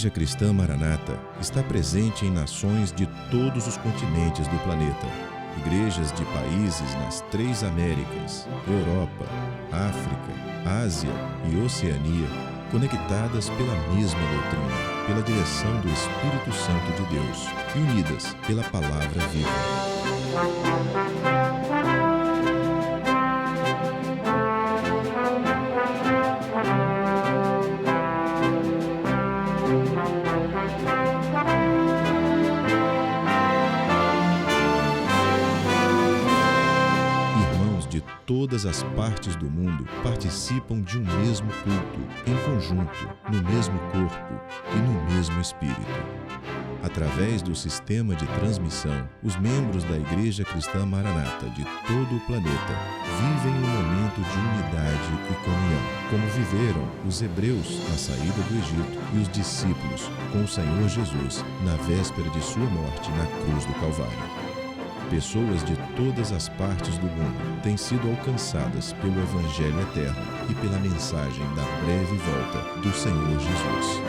Igreja Cristã Maranata está presente em nações de todos os continentes do planeta. Igrejas de países nas 3 Américas, Europa, África, Ásia e Oceania, conectadas pela mesma doutrina, pela direção do Espírito Santo de Deus e unidas pela Palavra Viva. Todas as partes do mundo participam de um mesmo culto, em conjunto, no mesmo corpo e no mesmo Espírito. Através do sistema de transmissão, os membros da Igreja Cristã Maranata de todo o planeta vivem um momento de unidade e comunhão, como viveram os hebreus na saída do Egito e os discípulos com o Senhor Jesus na véspera de sua morte na cruz do Calvário. Pessoas de todas as partes do mundo têm sido alcançadas pelo Evangelho eterno e pela mensagem da breve volta do Senhor Jesus.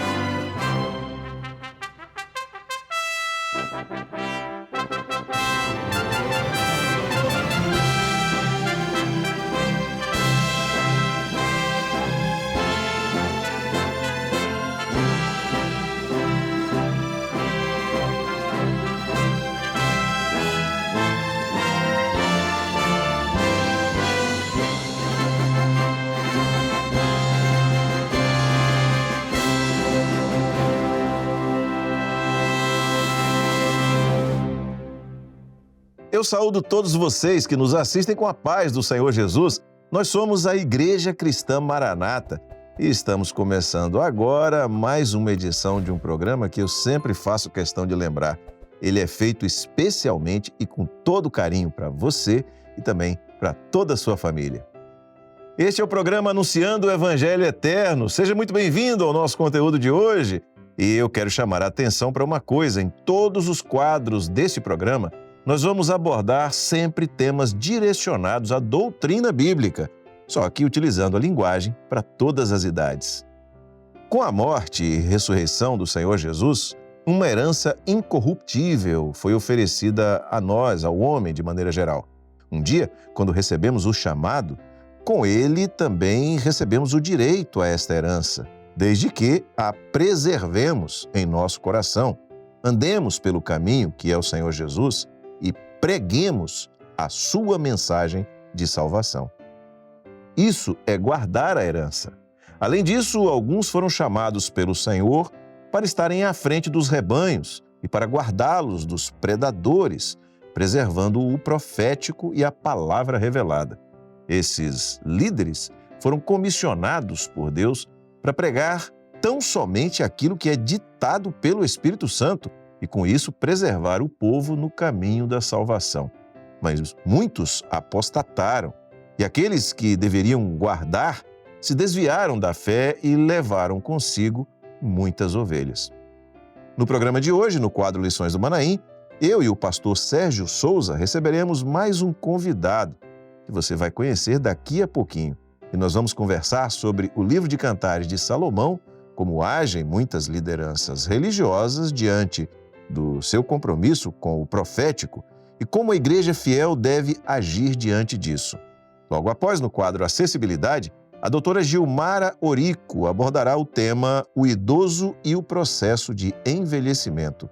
Eu saúdo todos vocês que nos assistem com a paz do Senhor Jesus. Nós somos a Igreja Cristã Maranata e estamos começando agora mais uma edição de um programa que eu sempre faço questão de lembrar. Ele é feito especialmente e com todo carinho para você e também para toda a sua família. Este é o programa Anunciando o Evangelho Eterno. Seja muito bem-vindo ao nosso conteúdo de hoje. E eu quero chamar a atenção para uma coisa: em todos os quadros desse programa, nós vamos abordar sempre temas direcionados à doutrina bíblica, só que utilizando a linguagem para todas as idades. Com a morte e ressurreição do Senhor Jesus, uma herança incorruptível foi oferecida a nós, ao homem de maneira geral. Um dia, quando recebemos o chamado, com ele também recebemos o direito a esta herança, desde que a preservemos em nosso coração, andemos pelo caminho que é o Senhor Jesus e preguemos a sua mensagem de salvação. Isso é guardar a herança. Além disso, alguns foram chamados pelo Senhor para estarem à frente dos rebanhos e para guardá-los dos predadores, preservando o profético e a palavra revelada. Esses líderes foram comissionados por Deus para pregar tão somente aquilo que é ditado pelo Espírito Santo, e com isso preservar o povo no caminho da salvação. Mas muitos apostataram, e aqueles que deveriam guardar se desviaram da fé e levaram consigo muitas ovelhas. No programa de hoje, no quadro Lições do Manaim, eu e o pastor Sérgio Souza receberemos mais um convidado, que você vai conhecer daqui a pouquinho. E nós vamos conversar sobre o livro de Cantares de Salomão, como agem muitas lideranças religiosas diante do seu compromisso com o profético e como a igreja fiel deve agir diante disso. Logo após, no quadro Acessibilidade, a doutora Gilmara Orico abordará o tema O Idoso e o Processo de Envelhecimento.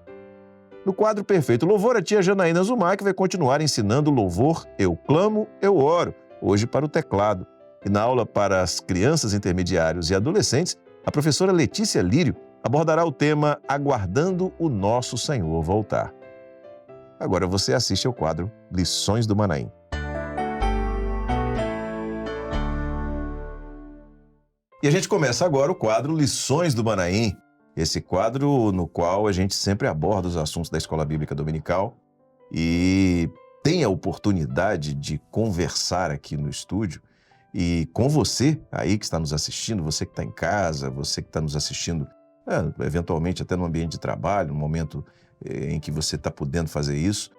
No quadro Perfeito Louvor, a tia Janaína Zumac vai continuar ensinando o louvor Eu Clamo, Eu Oro, hoje para o teclado. E na aula para as crianças, intermediários e adolescentes, a professora Letícia Lírio abordará o tema Aguardando o Nosso Senhor Voltar. Agora você assiste ao quadro Lições do Manaim. E a gente começa agora o quadro Lições do Manaim, esse quadro no qual a gente sempre aborda os assuntos da Escola Bíblica Dominical e tem a oportunidade de conversar aqui no estúdio e com você aí que está nos assistindo, você que está em casa, você que está nos assistindo eventualmente até no ambiente de trabalho, no momento em que você está podendo fazer isso,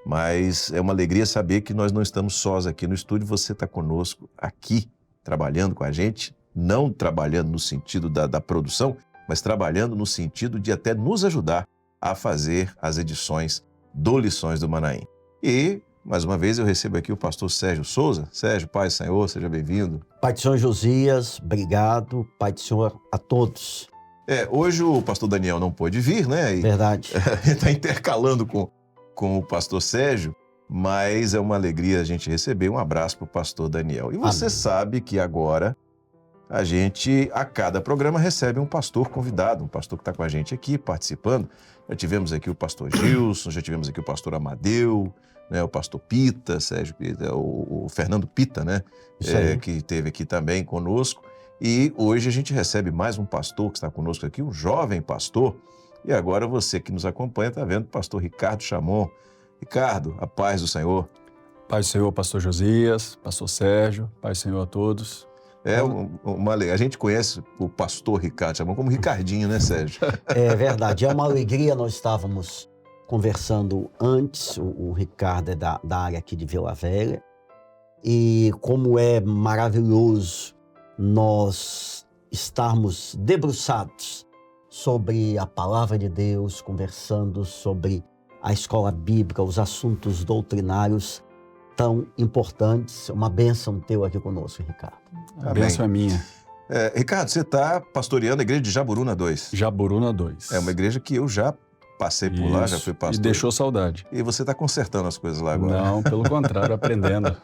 mas é uma alegria saber que nós não estamos sós aqui no estúdio, você está conosco aqui, trabalhando com a gente, não trabalhando no sentido da produção, mas trabalhando no sentido de até nos ajudar a fazer as edições do Lições do Manaim. E, mais uma vez, eu recebo aqui o pastor Sérgio Souza. Sérgio, Paz do Senhor, seja bem-vindo. Pai do Senhor Josias, obrigado. Pai do Senhor a todos. Hoje o pastor Daniel não pôde vir, né? Verdade. Ele está intercalando com o pastor Sérgio, mas é uma alegria a gente receber. Um abraço para o pastor Daniel. E você sabe que agora a gente, a cada programa, recebe um pastor convidado, um pastor que está com a gente aqui participando. Já tivemos aqui o pastor Gilson, já tivemos aqui o pastor Amadeu, né, o pastor Pita, Sérgio Pita, o Fernando Pita, né, que esteve aqui também conosco. E hoje a gente recebe mais um pastor que está conosco aqui, um jovem pastor. E agora você que nos acompanha está vendo o pastor Ricardo Chamon. Ricardo, a paz do Senhor. Paz do Senhor, pastor Josias, pastor Sérgio, paz do Senhor a todos. A gente conhece o pastor Ricardo Chamon como Ricardinho, né, Sérgio? É verdade, é uma alegria. Nós estávamos conversando antes, o Ricardo é da área aqui de Vila Velha, e como é maravilhoso nós estarmos debruçados sobre a palavra de Deus, conversando sobre a escola bíblica, os assuntos doutrinários tão importantes. Uma bênção teu aqui conosco, Ricardo. A bênção é minha. Ricardo, você está pastoreando a igreja de Jaburuna 2. Jaburuna 2. É uma igreja que eu já passei por lá, já fui pastor. E deixou saudade. E você está consertando as coisas lá agora. Não, pelo contrário, aprendendo.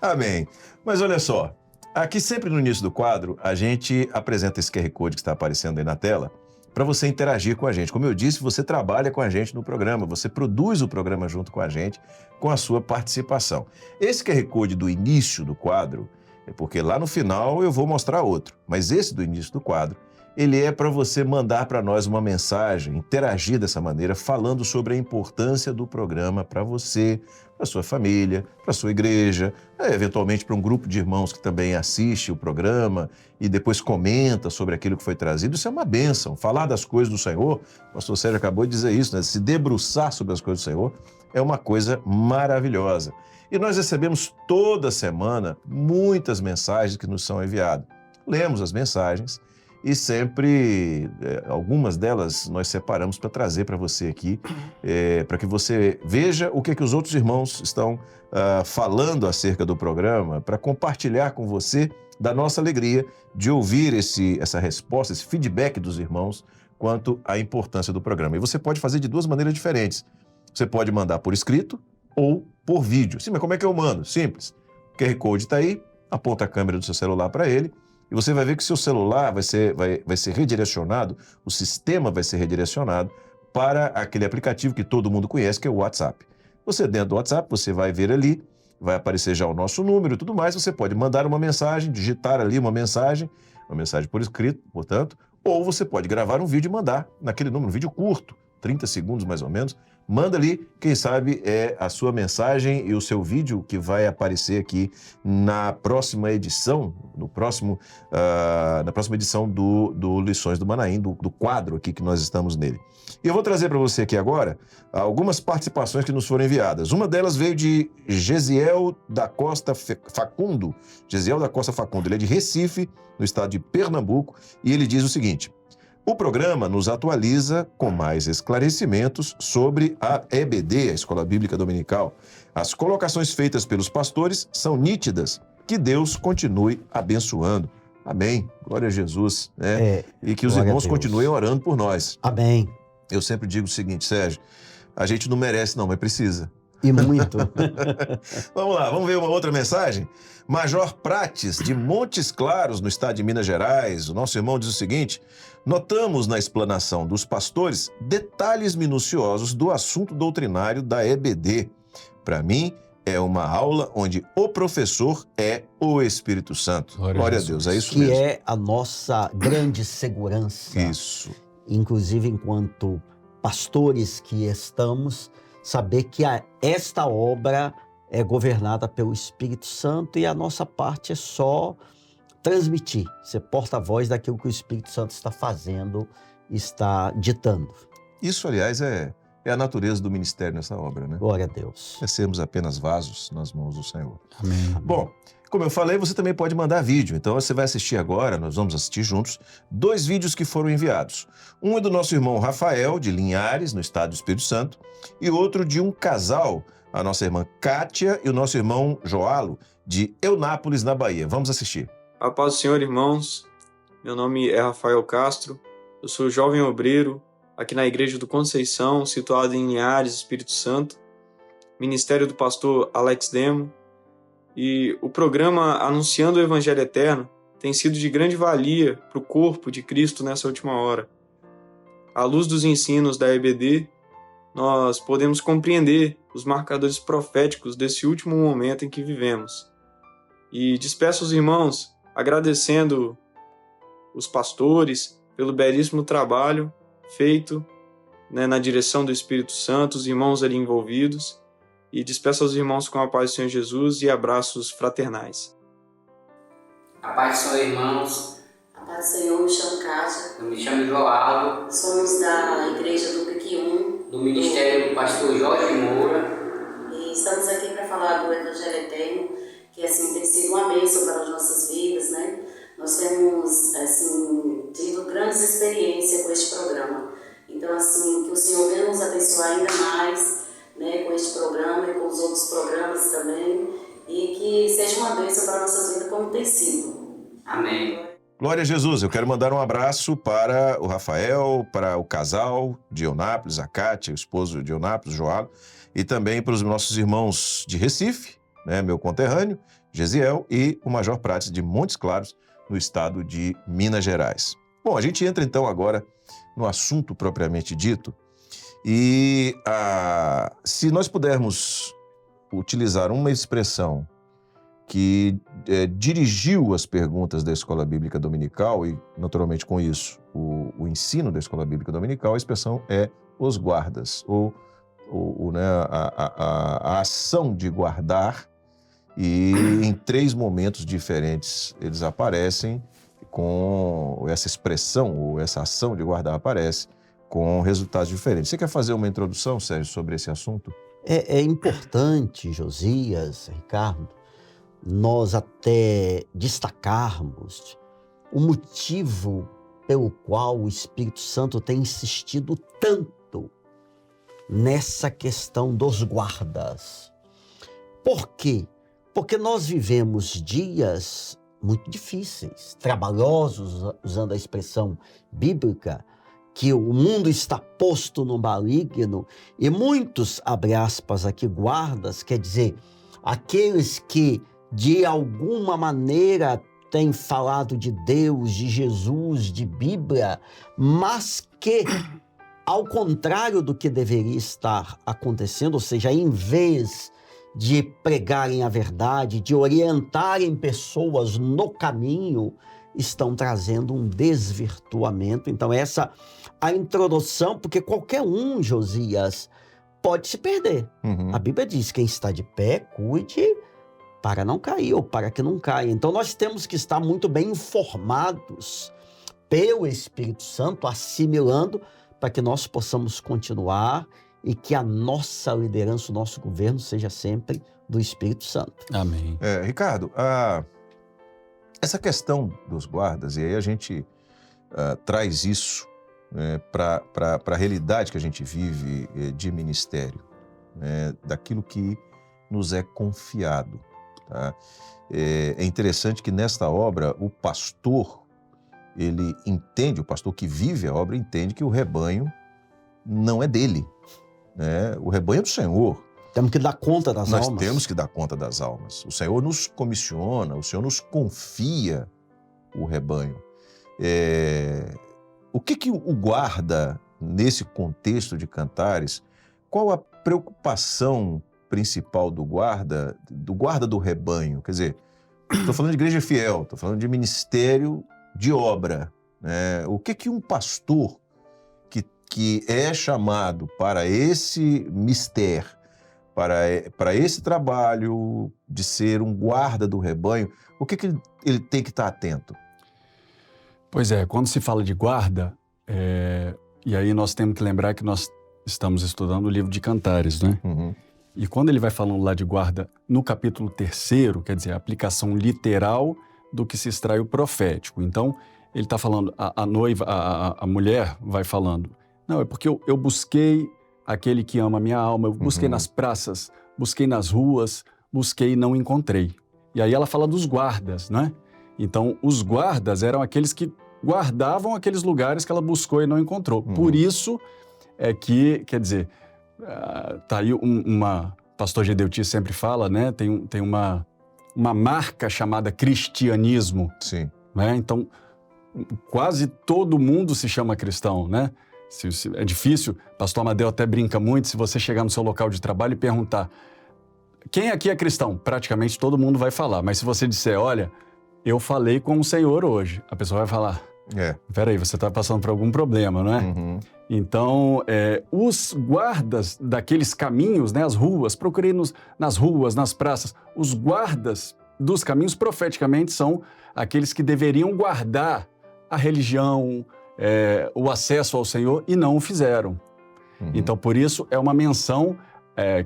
Amém. Mas olha só, aqui sempre no início do quadro, a gente apresenta esse QR Code que está aparecendo aí na tela, para você interagir com a gente. Como eu disse, você trabalha com a gente no programa, você produz o programa junto com a gente, com a sua participação. Esse QR Code do início do quadro, é porque lá no final eu vou mostrar outro, mas esse do início do quadro, ele é para você mandar para nós uma mensagem, interagir dessa maneira, falando sobre a importância do programa para você, para sua família, para sua igreja, eventualmente para um grupo de irmãos que também assiste o programa e depois comenta sobre aquilo que foi trazido. Isso é uma bênção. Falar das coisas do Senhor, o pastor Sérgio acabou de dizer isso, né? Se debruçar sobre as coisas do Senhor é uma coisa maravilhosa. E nós recebemos toda semana muitas mensagens que nos são enviadas. Lemos as mensagens e sempre, algumas delas nós separamos para trazer para você aqui, para que você veja o que os outros irmãos estão falando acerca do programa, para compartilhar com você da nossa alegria de ouvir essa resposta, esse feedback dos irmãos quanto à importância do programa. E você pode fazer de duas maneiras diferentes. Você pode mandar por escrito ou por vídeo. Sim, mas como é que eu mando? Simples. O QR Code está aí, aponta a câmera do seu celular para ele, e você vai ver que o seu celular vai ser redirecionado, o sistema vai ser redirecionado para aquele aplicativo que todo mundo conhece, que é o WhatsApp. Você dentro do WhatsApp, você vai ver ali, vai aparecer já o nosso número e tudo mais, você pode mandar uma mensagem, digitar ali uma mensagem por escrito, portanto, ou você pode gravar um vídeo e mandar naquele número, um vídeo curto, 30 segundos mais ou menos. Manda ali, quem sabe é a sua mensagem e o seu vídeo que vai aparecer aqui na próxima edição, na próxima edição do Lições do Manaim, do quadro aqui que nós estamos nele. E eu vou trazer para você aqui agora algumas participações que nos foram enviadas. Uma delas veio de Gesiel da Costa Facundo. Gesiel da Costa Facundo, ele é de Recife, no estado de Pernambuco, e ele diz o seguinte: o programa nos atualiza com mais esclarecimentos sobre a EBD, a Escola Bíblica Dominical. As colocações feitas pelos pastores são nítidas. Que Deus continue abençoando. Amém. Glória a Jesus. Né? E que os irmãos continuem orando por nós. Amém. Eu sempre digo o seguinte, Sérgio, a gente não merece não, mas precisa. E muito. Vamos lá, vamos ver uma outra mensagem? Major Prates, de Montes Claros, no estado de Minas Gerais. O nosso irmão diz o seguinte: notamos na explanação dos pastores detalhes minuciosos do assunto doutrinário da EBD. Para mim, é uma aula onde o professor é o Espírito Santo. Glória a Deus, é isso mesmo. Que é a nossa grande segurança. Isso. Inclusive, enquanto pastores que estamos, saber que esta obra é governada pelo Espírito Santo e a nossa parte é só transmitir, ser porta-voz daquilo que o Espírito Santo está fazendo, está ditando. Isso, aliás, é a natureza do ministério nessa obra, né? Glória a Deus. É sermos apenas vasos nas mãos do Senhor. Amém. Bom, Como eu falei, você também pode mandar vídeo. Então você vai assistir agora, nós vamos assistir juntos, 2 vídeos que foram enviados. Um é do nosso irmão Rafael, de Linhares, no estado do Espírito Santo, e outro de um casal, a nossa irmã Kátia e o nosso irmão Joalo, de Eunápolis, na Bahia. Vamos assistir. A paz do Senhor, irmãos. Meu nome é Rafael Castro. Eu sou jovem obreiro aqui na Igreja do Conceição, situada em Linhares, Espírito Santo. Ministério do pastor Alex Demo. E o programa Anunciando o Evangelho Eterno tem sido de grande valia para o corpo de Cristo nessa última hora. À luz dos ensinos da EBD, nós podemos compreender os marcadores proféticos desse último momento em que vivemos. E despeço os irmãos agradecendo os pastores pelo belíssimo trabalho feito, na direção do Espírito Santo, os irmãos ali envolvidos. E despeço aos irmãos com a paz do Senhor Jesus e abraços fraternais. A paz do Senhor, irmãos. A paz do Senhor, me chamo Kátia. Eu me chamo Joaldo. Somos da Igreja do Piquium. Do Ministério do Pastor Jorge Moura. E estamos aqui para falar do Evangelho Eterno, que assim tem sido uma bênção para as nossas vidas, né? Nós temos, assim, tido grandes experiências com este programa. Então, assim, que o Senhor venha nos abençoar ainda mais, né, com este programa e com os outros programas também, e que seja uma bênção para a nossa vida como tem sido. Amém. Glória a Jesus. Eu quero mandar um abraço para o Rafael, para o casal de Eunápolis, a Kátia, o esposo de Eunápolis, Joalo, e também para os nossos irmãos de Recife, né, meu conterrâneo, Gesiel, e o Major Prates de Montes Claros, no estado de Minas Gerais. Bom, a gente entra então agora no assunto propriamente dito. E se nós pudermos utilizar uma expressão que dirigiu as perguntas da Escola Bíblica Dominical, e naturalmente com isso o ensino da Escola Bíblica Dominical, a expressão é os guardas, ou né, a ação de guardar, e em 3 momentos diferentes eles aparecem com essa expressão, ou essa ação de guardar aparece com resultados diferentes. Você quer fazer uma introdução, Sérgio, sobre esse assunto? É importante, Josias, Ricardo, nós até destacarmos o motivo pelo qual o Espírito Santo tem insistido tanto nessa questão dos guardas. Por quê? Porque nós vivemos dias muito difíceis, trabalhosos, usando a expressão bíblica, que o mundo está posto no maligno, e muitos, abre aspas aqui, guardas, quer dizer, aqueles que de alguma maneira têm falado de Deus, de Jesus, de Bíblia, mas que, ao contrário do que deveria estar acontecendo, ou seja, em vez de pregarem a verdade, de orientarem pessoas no caminho, estão trazendo um desvirtuamento. Então essa a introdução, porque qualquer um, Josias, pode se perder. A Bíblia diz, quem está de pé, cuide para não cair ou para que não caia. Então nós temos que estar muito bem informados pelo Espírito Santo, assimilando, para que nós possamos continuar e que a nossa liderança, o nosso governo seja sempre do Espírito Santo. Amém. Ricardo, essa questão dos guardas, e aí a gente traz isso para a realidade que a gente vive de ministério, daquilo que nos é confiado. Tá? É interessante que nesta obra o pastor, ele entende, o pastor que vive a obra entende que o rebanho não é dele. O rebanho é do Senhor. Temos que dar conta das almas. Nós temos que dar conta das almas. O Senhor nos comissiona, o Senhor nos confia o rebanho. O que o guarda, nesse contexto de Cantares, qual a preocupação principal do guarda do rebanho? Quer dizer, estou falando de igreja fiel, estou falando de ministério de obra. O que um pastor que é chamado para esse mistério, para esse trabalho de ser um guarda do rebanho, o que ele tem que estar atento? Pois é, quando se fala de guarda, e aí nós temos que lembrar que nós estamos estudando o livro de Cantares, né? E quando ele vai falando lá de guarda no capítulo 3º, quer dizer, a aplicação literal do que se extrai o profético. Então, ele está falando, a noiva, a mulher vai falando, não, é porque eu busquei aquele que ama a minha alma, eu busquei nas praças, busquei nas ruas, busquei e não encontrei. E aí ela fala dos guardas, né? Então, os guardas eram aqueles que guardavam aqueles lugares que ela buscou e não encontrou. Por isso é que, quer dizer, tá aí pastor Gedeuti sempre fala, né? Tem uma marca chamada cristianismo. Sim. Né? Então, quase todo mundo se chama cristão, né? É difícil, pastor Amadeu até brinca muito, se você chegar no seu local de trabalho e perguntar quem aqui é cristão? Praticamente todo mundo vai falar, mas se você disser, olha, eu falei com o Senhor hoje, a pessoa vai falar, peraí, você está passando por algum problema, não é? Então, os guardas daqueles caminhos, né, as ruas, procurei nas ruas, nas praças, os guardas dos caminhos profeticamente são aqueles que deveriam guardar a religião, o acesso ao Senhor e não o fizeram. Então, por isso, é uma menção,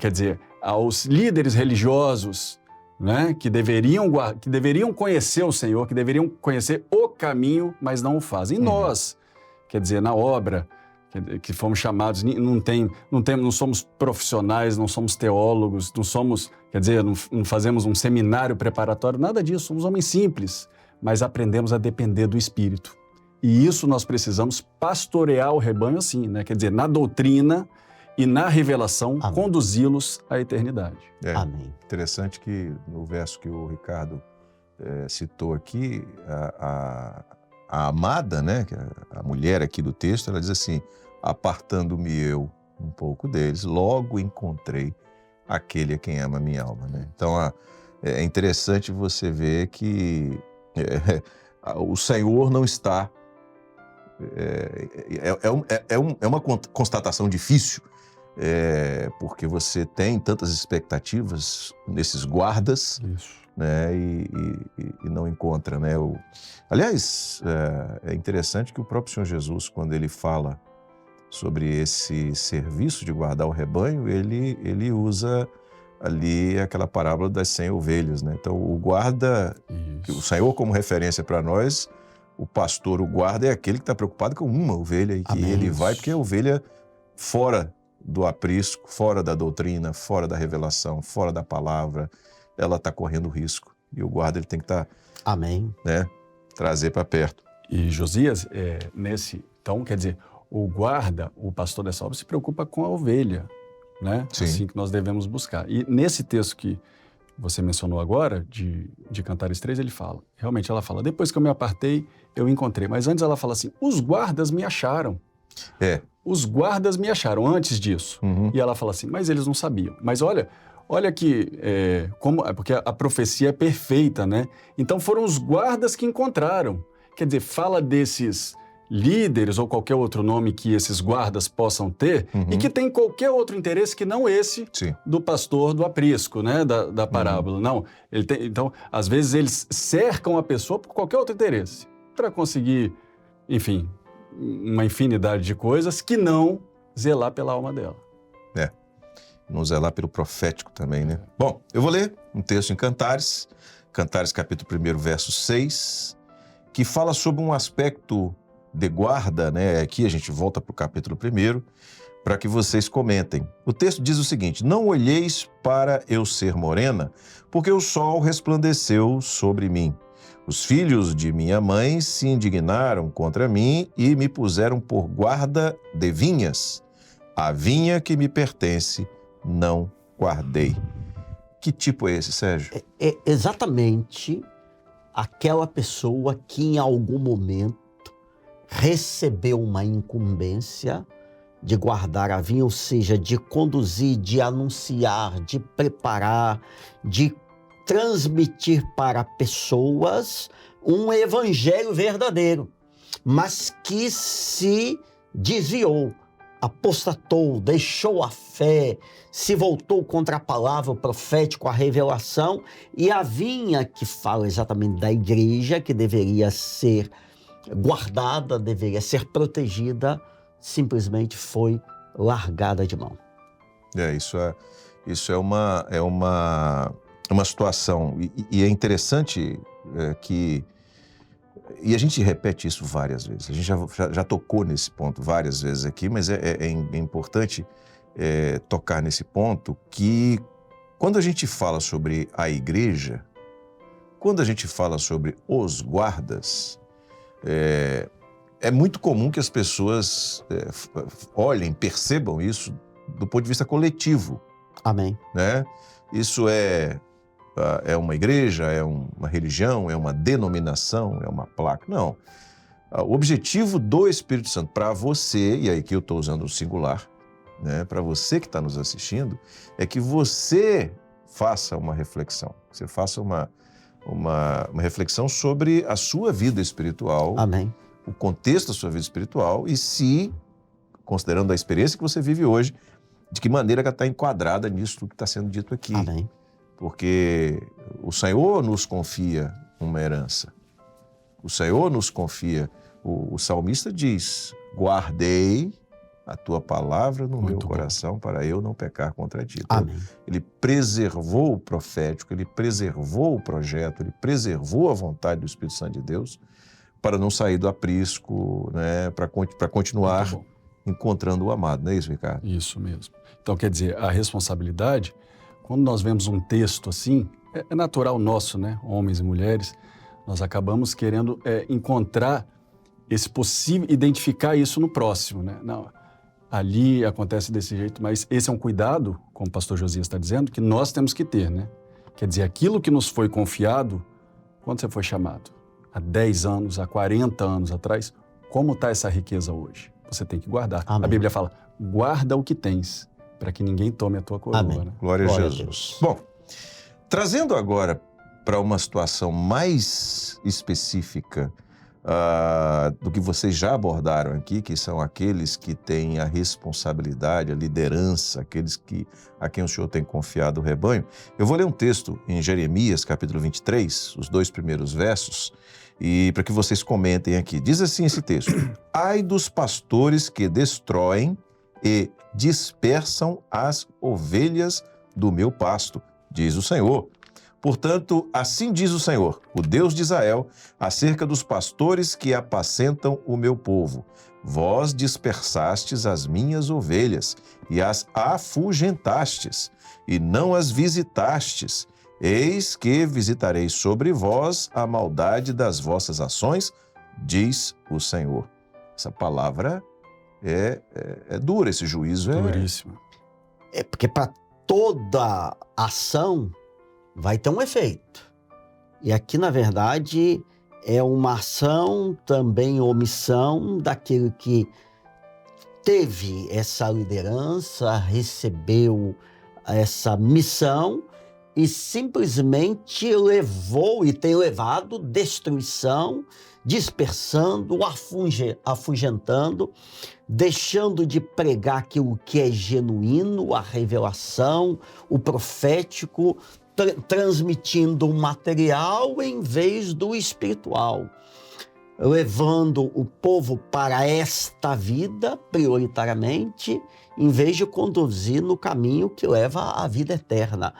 quer dizer, aos líderes religiosos, né, que deveriam conhecer o Senhor, que deveriam conhecer o caminho, mas não o fazem. E nós, quer dizer, na obra que fomos chamados, não somos profissionais, não somos teólogos, não somos, quer dizer, não fazemos um seminário preparatório, nada disso, somos homens simples, mas aprendemos a depender do Espírito. E isso nós precisamos pastorear o rebanho assim, né? Quer dizer, na doutrina e na revelação, conduzi-los à eternidade. Amém. Interessante que no verso que o Ricardo citou aqui, a amada, né, que é a mulher aqui do texto, ela diz assim, apartando-me eu um pouco deles, logo encontrei aquele a quem ama a minha alma. Né? Então, é interessante você ver que o Senhor não está... É uma constatação difícil, porque você tem tantas expectativas nesses guardas, né, e não encontra. Né? Aliás, é interessante que o próprio Senhor Jesus, quando ele fala sobre esse serviço de guardar o rebanho, ele usa ali aquela parábola das 100 ovelhas. Né? Então, o guarda, o Senhor como referência para nós, o pastor, o guarda, é aquele que está preocupado com uma ovelha e que ele vai, porque é a ovelha fora do aprisco, fora da doutrina, fora da revelação, fora da palavra, ela está correndo risco. E o guarda ele tem que estar, né, trazer para perto. E Josias, então, quer dizer, o guarda, o pastor dessa obra, se preocupa com a ovelha, né? Sim. Assim que nós devemos buscar. E nesse texto que você mencionou agora, de Cantares 3, realmente ela fala, depois que eu me apartei, eu encontrei. Mas antes ela fala assim, os guardas me acharam. Os guardas me acharam antes disso. E ela fala assim, mas eles não sabiam. Mas olha que, porque a profecia é perfeita, né? Então foram os guardas que encontraram. Quer dizer, fala desses líderes ou qualquer outro nome que esses guardas possam ter e que tem qualquer outro interesse que não esse do pastor do aprisco, né, da parábola. Não, então, às vezes eles cercam a pessoa por qualquer outro interesse, para conseguir, enfim, uma infinidade de coisas que não zelar pela alma dela. Não zelar pelo profético também, né? Bom, eu vou ler um texto em Cantares capítulo 1, verso 6, que fala sobre um aspecto de guarda, né? Aqui a gente volta para o capítulo 1, para que vocês comentem. O texto diz o seguinte, não olheis para eu ser morena, porque o sol resplandeceu sobre mim. Os filhos de minha mãe se indignaram contra mim e me puseram por guarda de vinhas. A vinha que me pertence não guardei. Que tipo é esse, Sérgio? É exatamente aquela pessoa que em algum momento recebeu uma incumbência de guardar a vinha, ou seja, de conduzir, de anunciar, de preparar, de transmitir para pessoas um evangelho verdadeiro, mas que se desviou, apostatou, deixou a fé, se voltou contra a palavra, o profético, a revelação, e a vinha que fala exatamente da igreja, que deveria ser guardada, deveria ser protegida, simplesmente foi largada de mão. Isso é uma situação, e é interessante que... E a gente repete isso várias vezes, a gente já tocou nesse ponto várias vezes aqui, mas é importante tocar nesse ponto que quando a gente fala sobre a igreja, quando a gente fala sobre os guardas, é muito comum que as pessoas olhem, percebam isso do ponto de vista coletivo. Amém. Né? Isso é uma igreja, é uma religião, é uma denominação, é uma placa. Não. O objetivo do Espírito Santo para você, e aí que eu estou usando o singular, né, para você que está nos assistindo, é que você faça uma reflexão. Você faça uma reflexão sobre a sua vida espiritual. Amém. O contexto da sua vida espiritual e se, considerando a experiência que você vive hoje, de que maneira que ela está enquadrada nisso que está sendo dito aqui. Amém. Porque o Senhor nos confia uma herança. O Senhor nos confia. O salmista diz, guardei a tua palavra no meu coração para eu não pecar contra ti. Então, Amém. ele preservou o profético, ele preservou o projeto, ele preservou a vontade do Espírito Santo de Deus para não sair do aprisco, né, para continuar encontrando o amado. Não é isso, Ricardo? Isso mesmo. Então, quer dizer, a responsabilidade, quando nós vemos um texto assim, é natural nosso, né? Homens e mulheres, nós acabamos querendo encontrar esse possível, identificar isso no próximo, né? Não, ali acontece desse jeito, mas esse é um cuidado, como o pastor Josias está dizendo, que nós temos que ter, né? Quer dizer, aquilo que nos foi confiado, quando você foi chamado? Há 10 anos, há 40 anos atrás, como está essa riqueza hoje? Você tem que guardar. Amém. A Bíblia fala, guarda o que tens, para que ninguém tome a tua coroa. Amém. Né? Glória a Jesus. Bom, trazendo agora para uma situação mais específica do que vocês já abordaram aqui, que são aqueles que têm a responsabilidade, a liderança, aqueles a quem o Senhor tem confiado o rebanho, eu vou ler um texto em Jeremias, capítulo 23, os 2 primeiros versos, e para que vocês comentem aqui. Diz assim esse texto: ai dos pastores que destroem e dispersam as ovelhas do meu pasto, diz o Senhor. Portanto, assim diz o Senhor, o Deus de Israel, acerca dos pastores que apacentam o meu povo. Vós dispersastes as minhas ovelhas e as afugentastes, e não as visitastes. Eis que visitarei sobre vós a maldade das vossas ações, diz o Senhor. Essa palavra é dura, esse juízo é... Duríssimo. É porque para toda ação vai ter um efeito. E aqui, na verdade, é uma ação, também omissão daquele que teve essa liderança, recebeu essa missão e simplesmente levou e tem levado destruição, dispersando, afugentando, deixando de pregar aquilo que é genuíno, a revelação, o profético, transmitindo o material em vez do espiritual, levando o povo para esta vida prioritariamente, em vez de conduzir no caminho que leva à vida eterna.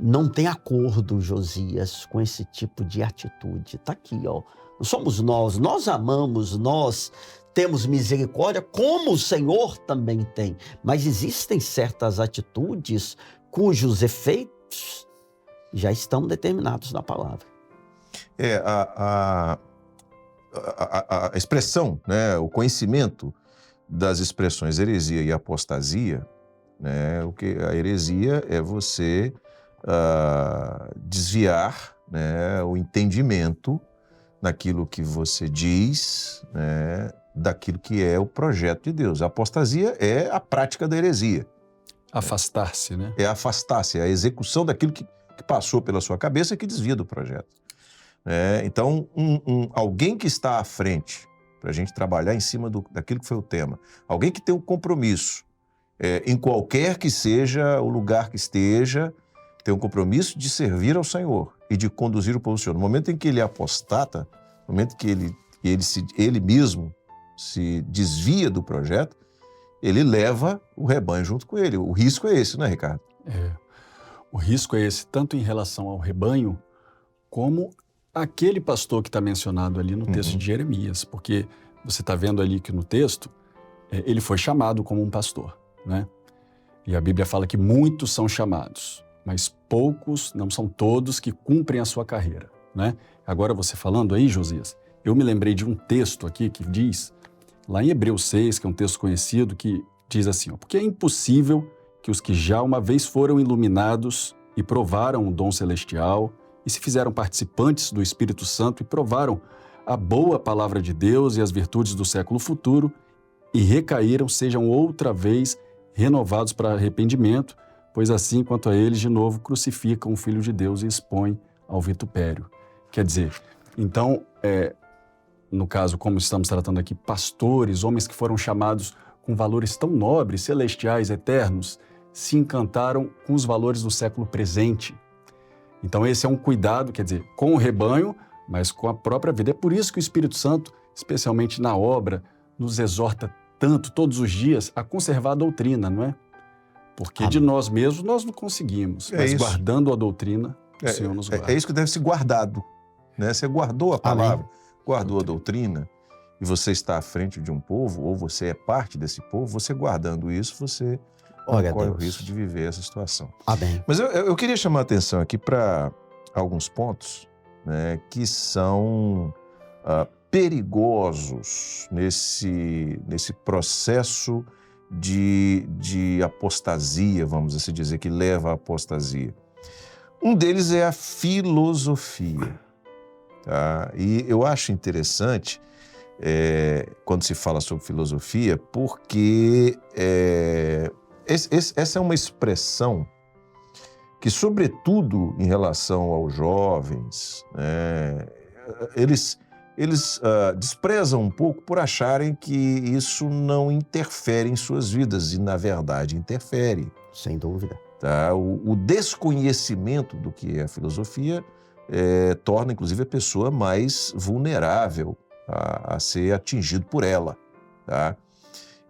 Não tem acordo, Josias, com esse tipo de atitude. Está aqui, ó. Somos nós amamos, nós temos misericórdia, como o Senhor também tem. Mas existem certas atitudes cujos efeitos já estão determinados na palavra. A expressão, né, o conhecimento das expressões heresia e apostasia, né, a heresia é você desviar, né, o entendimento naquilo que você diz, né, daquilo que é o projeto de Deus. A apostasia é a prática da heresia. Afastar-se, né? É afastar-se, é a execução daquilo que passou pela sua cabeça e que desvia do projeto. Então, alguém que está à frente, para a gente trabalhar em cima daquilo que foi o tema, alguém que tem um compromisso, em qualquer que seja o lugar que esteja, tem um compromisso de servir ao Senhor e de conduzir o povo do Senhor. No momento em que ele apostata, no momento que ele mesmo se desvia do projeto, ele leva o rebanho junto com ele. O risco é esse, não é, Ricardo? O risco é esse, tanto em relação ao rebanho, como aquele pastor que está mencionado ali no texto de Jeremias, porque você está vendo ali que no texto, ele foi chamado como um pastor, né? E a Bíblia fala que muitos são chamados, mas poucos, não são todos, que cumprem a sua carreira, né? Agora você falando aí, Josias, eu me lembrei de um texto aqui que diz, lá em Hebreus 6, que é um texto conhecido, que diz assim, ó, porque é impossível que os que já uma vez foram iluminados e provaram o dom celestial e se fizeram participantes do Espírito Santo e provaram a boa palavra de Deus e as virtudes do século futuro e recaíram, sejam outra vez renovados para arrependimento, pois assim quanto a eles de novo crucificam o Filho de Deus e expõem ao vitupério. Quer dizer, então, no caso, como estamos tratando aqui, pastores, homens que foram chamados com valores tão nobres, celestiais, eternos, se encantaram com os valores do século presente. Então esse é um cuidado, quer dizer, com o rebanho, mas com a própria vida. É por isso que o Espírito Santo, especialmente na obra, nos exorta tanto, todos os dias, a conservar a doutrina, não é? Porque de nós mesmos nós não conseguimos, mas isso. Guardando a doutrina, o Senhor nos guarda. É isso que deve ser guardado, né? Você guardou a palavra, guardou a doutrina, e você está à frente de um povo, ou você é parte desse povo, você guardando isso, você corre o risco de viver essa situação. Amém. Mas eu queria chamar a atenção aqui para alguns pontos, né, que são perigosos nesse processo de apostasia, vamos assim dizer, que leva à apostasia. Um deles é a filosofia. Tá? E eu acho interessante quando se fala sobre filosofia, porque essa é uma expressão que, sobretudo em relação aos jovens, né, eles desprezam um pouco por acharem que isso não interfere em suas vidas, e na verdade interfere. Sem dúvida. Tá? O desconhecimento do que é a filosofia torna, inclusive, a pessoa mais vulnerável a ser atingido por ela. Tá?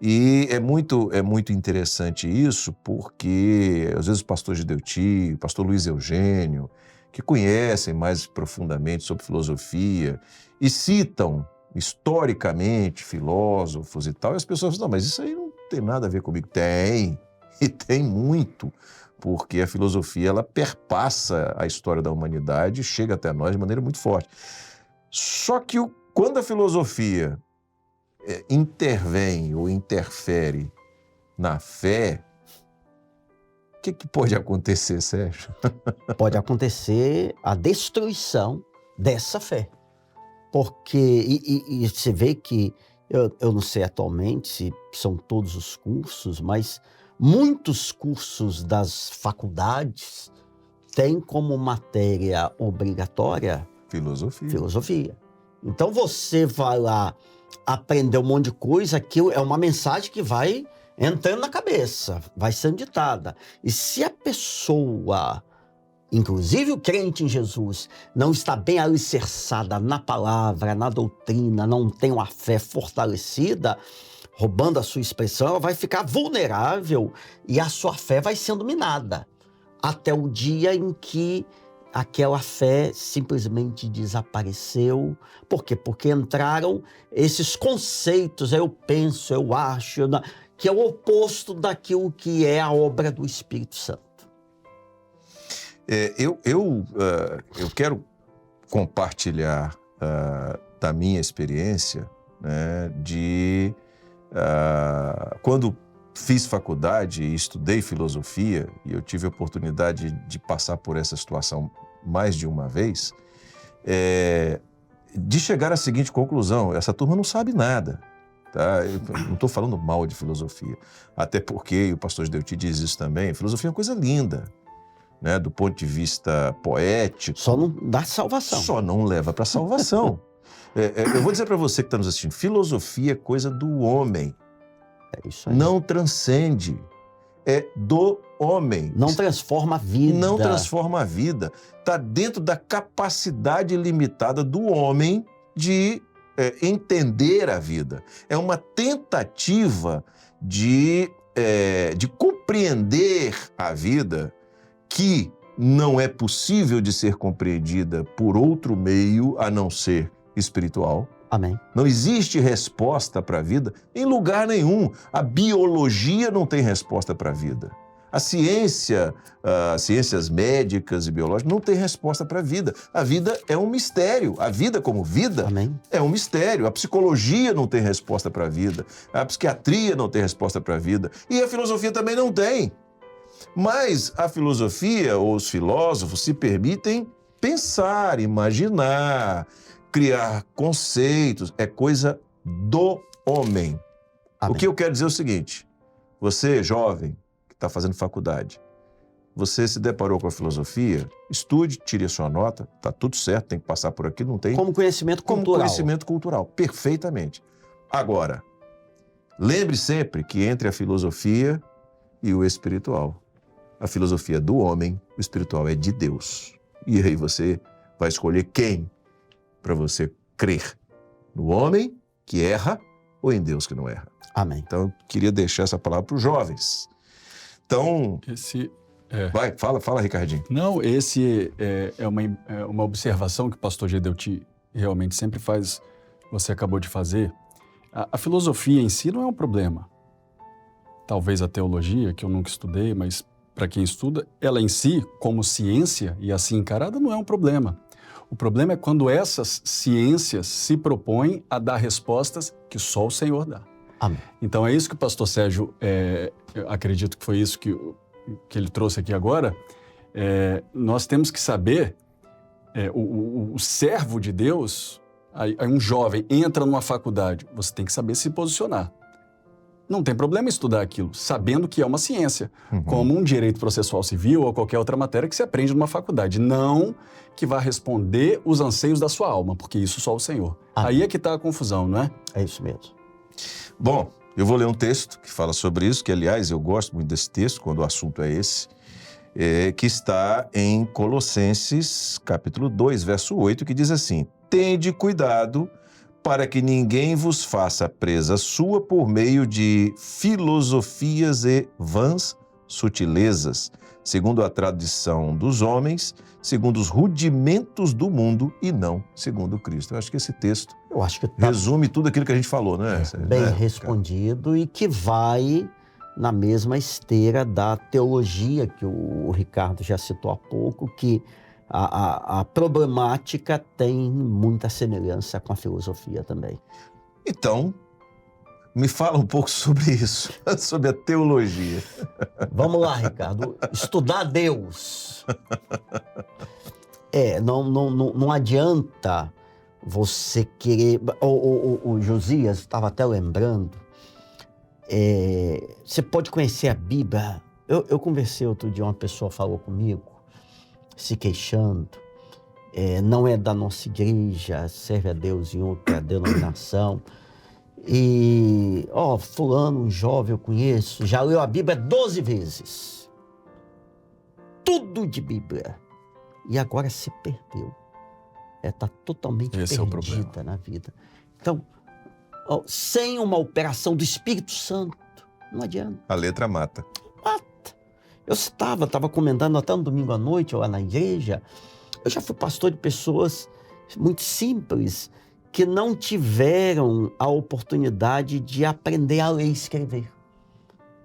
E é muito interessante isso, porque às vezes o pastor Gideuti, o pastor Luiz Eugênio, que conhecem mais profundamente sobre filosofia e citam historicamente filósofos e tal, e as pessoas falam, não, mas isso aí não tem nada a ver comigo. Tem, e tem muito, porque a filosofia ela perpassa a história da humanidade e chega até nós de maneira muito forte. Só que quando a filosofia intervém ou interfere na fé, o que pode acontecer, Sérgio? Pode acontecer a destruição dessa fé. Porque, e você vê que, eu não sei atualmente se são todos os cursos, mas muitos cursos das faculdades têm como matéria obrigatória filosofia. Então você vai lá aprender um monte de coisa, que é uma mensagem que vai entrando na cabeça, vai sendo ditada. E se a pessoa, inclusive o crente em Jesus, não está bem alicerçada na palavra, na doutrina, não tem uma fé fortalecida, roubando a sua expressão, ela vai ficar vulnerável e a sua fé vai sendo minada. Até o dia em que aquela fé simplesmente desapareceu. Por quê? Porque entraram esses conceitos, eu penso, eu acho, que é o oposto daquilo que é a obra do Espírito Santo. Eu quero compartilhar da minha experiência, né, de quando fiz faculdade e estudei filosofia, e eu tive a oportunidade de passar por essa situação mais de uma vez, de chegar à seguinte conclusão: essa turma não sabe nada. Tá? Eu não estou falando mal de filosofia, até porque, o pastor Gideuti diz isso também, filosofia é uma coisa linda, né? Do ponto de vista poético. Só não dá salvação. Só não leva para a salvação. Eu vou dizer para você que está nos assistindo, filosofia é coisa do homem. É isso aí. Não transcende, é do homem. Não transforma a vida. Não transforma a vida. Está dentro da capacidade limitada do homem de entender a vida. É uma tentativa de compreender a vida que não é possível de ser compreendida por outro meio a não ser espiritual. Amém. Não existe resposta para a vida em lugar nenhum. A biologia não tem resposta para a vida. A ciência, as ciências médicas e biológicas não tem resposta para a vida. A vida é um mistério. A vida como vida Amém. é um mistério. A psicologia não tem resposta para a vida. A psiquiatria não tem resposta para a vida. E a filosofia também não tem. Mas a filosofia ou os filósofos se permitem pensar, imaginar, criar conceitos. É coisa do homem. Amém. O que eu quero dizer é o seguinte: você, jovem, que está fazendo faculdade, você se deparou com a filosofia, estude, tire a sua nota, está tudo certo, tem que passar por aqui, não tem... Como conhecimento Como cultural. conhecimento cultural, perfeitamente. Agora, lembre sempre que entre a filosofia e o espiritual, a filosofia é do homem, o espiritual é de Deus. E aí você vai escolher quem para você crer: no homem que erra ou em Deus que não erra. Amém. Então, eu queria deixar essa palavra para os jovens. Então, vai, fala, Ricardinho. Não, esse é uma observação que o pastor Gedeuti realmente sempre faz, você acabou de fazer. A filosofia em si não é um problema. Talvez a teologia, que eu nunca estudei, mas para quem estuda, ela em si, como ciência e assim encarada, não é um problema. O problema é quando essas ciências se propõem a dar respostas que só o Senhor dá. Amém. Então é isso que o pastor Sérgio, eu acredito que foi isso que ele trouxe aqui agora. Nós temos que saber, o servo de Deus, aí um jovem entra numa faculdade, você tem que saber se posicionar. Não tem problema estudar aquilo, sabendo que é uma ciência, como um direito processual civil ou qualquer outra matéria que se aprende numa faculdade. Não que vá responder os anseios da sua alma, porque isso só o Senhor. Aí é que está a confusão, não é? É isso mesmo. Bom, eu vou ler um texto que fala sobre isso, que, aliás, eu gosto muito desse texto, quando o assunto é esse, que está em Colossenses, capítulo 2, verso 8, que diz assim: tende cuidado para que ninguém vos faça presa sua por meio de filosofias e vãs sutilezas, segundo a tradição dos homens, segundo os rudimentos do mundo e não segundo Cristo. Eu acho que esse texto resume tudo aquilo que a gente falou, né? Bem respondido, e que vai na mesma esteira da teologia que o Ricardo já citou há pouco, que a problemática tem muita semelhança com a filosofia também. Então, me fala um pouco sobre isso, sobre a teologia. Vamos lá, Ricardo. Estudar Deus. Não adianta você querer... O Josias estava até lembrando, você pode conhecer a Bíblia. Eu conversei outro dia, uma pessoa falou comigo, se queixando, não é da nossa igreja, serve a Deus em outra denominação. E, fulano, um jovem eu conheço, já leu a Bíblia 12 vezes. Tudo de Bíblia. E agora se perdeu. Está totalmente perdida na vida. Então, sem uma operação do Espírito Santo, não adianta. A letra mata. Eu estava comentando até no domingo à noite, lá na igreja, eu já fui pastor de pessoas muito simples, que não tiveram a oportunidade de aprender a ler e escrever,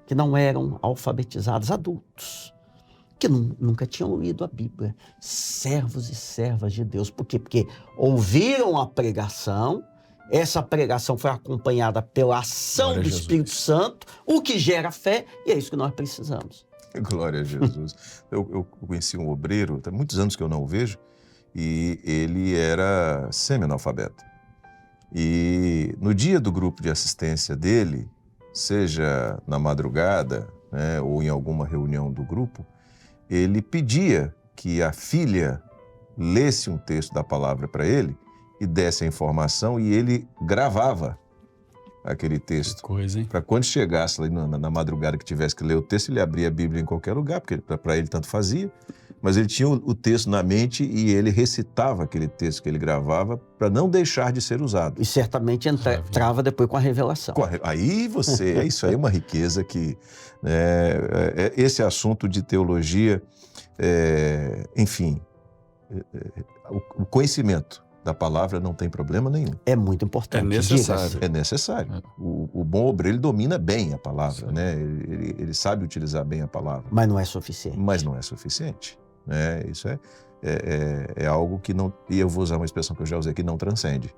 que não eram alfabetizados, adultos, que nunca tinham lido a Bíblia, servos e servas de Deus. Por quê? Porque ouviram a pregação, essa pregação foi acompanhada pela ação do Espírito Santo, o que gera fé, e é isso que nós precisamos. Glória a Jesus. Eu conheci um obreiro, tem muitos anos que eu não o vejo, e ele era semi-analfabeto. E no dia do grupo de assistência dele, seja na madrugada, né, ou em alguma reunião do grupo, ele pedia que a filha lesse um texto da palavra para ele e desse a informação, e ele gravava aquele texto. Que coisa, hein? Para quando chegasse lá na madrugada que tivesse que ler o texto, ele abria a Bíblia em qualquer lugar, porque para ele tanto fazia, mas ele tinha o texto na mente e ele recitava aquele texto que ele gravava para não deixar de ser usado. E certamente entrava depois com a revelação. Aí isso aí é uma riqueza que, né, esse assunto de teologia, enfim, o conhecimento da palavra não tem problema nenhum. É muito importante. É necessário. É necessário. O bom obreiro, ele domina bem a palavra, né? Ele sabe utilizar bem a palavra. Mas não é suficiente. Mas não é suficiente, né? Isso é algo que não... E eu vou usar uma expressão que eu já usei aqui, não transcende.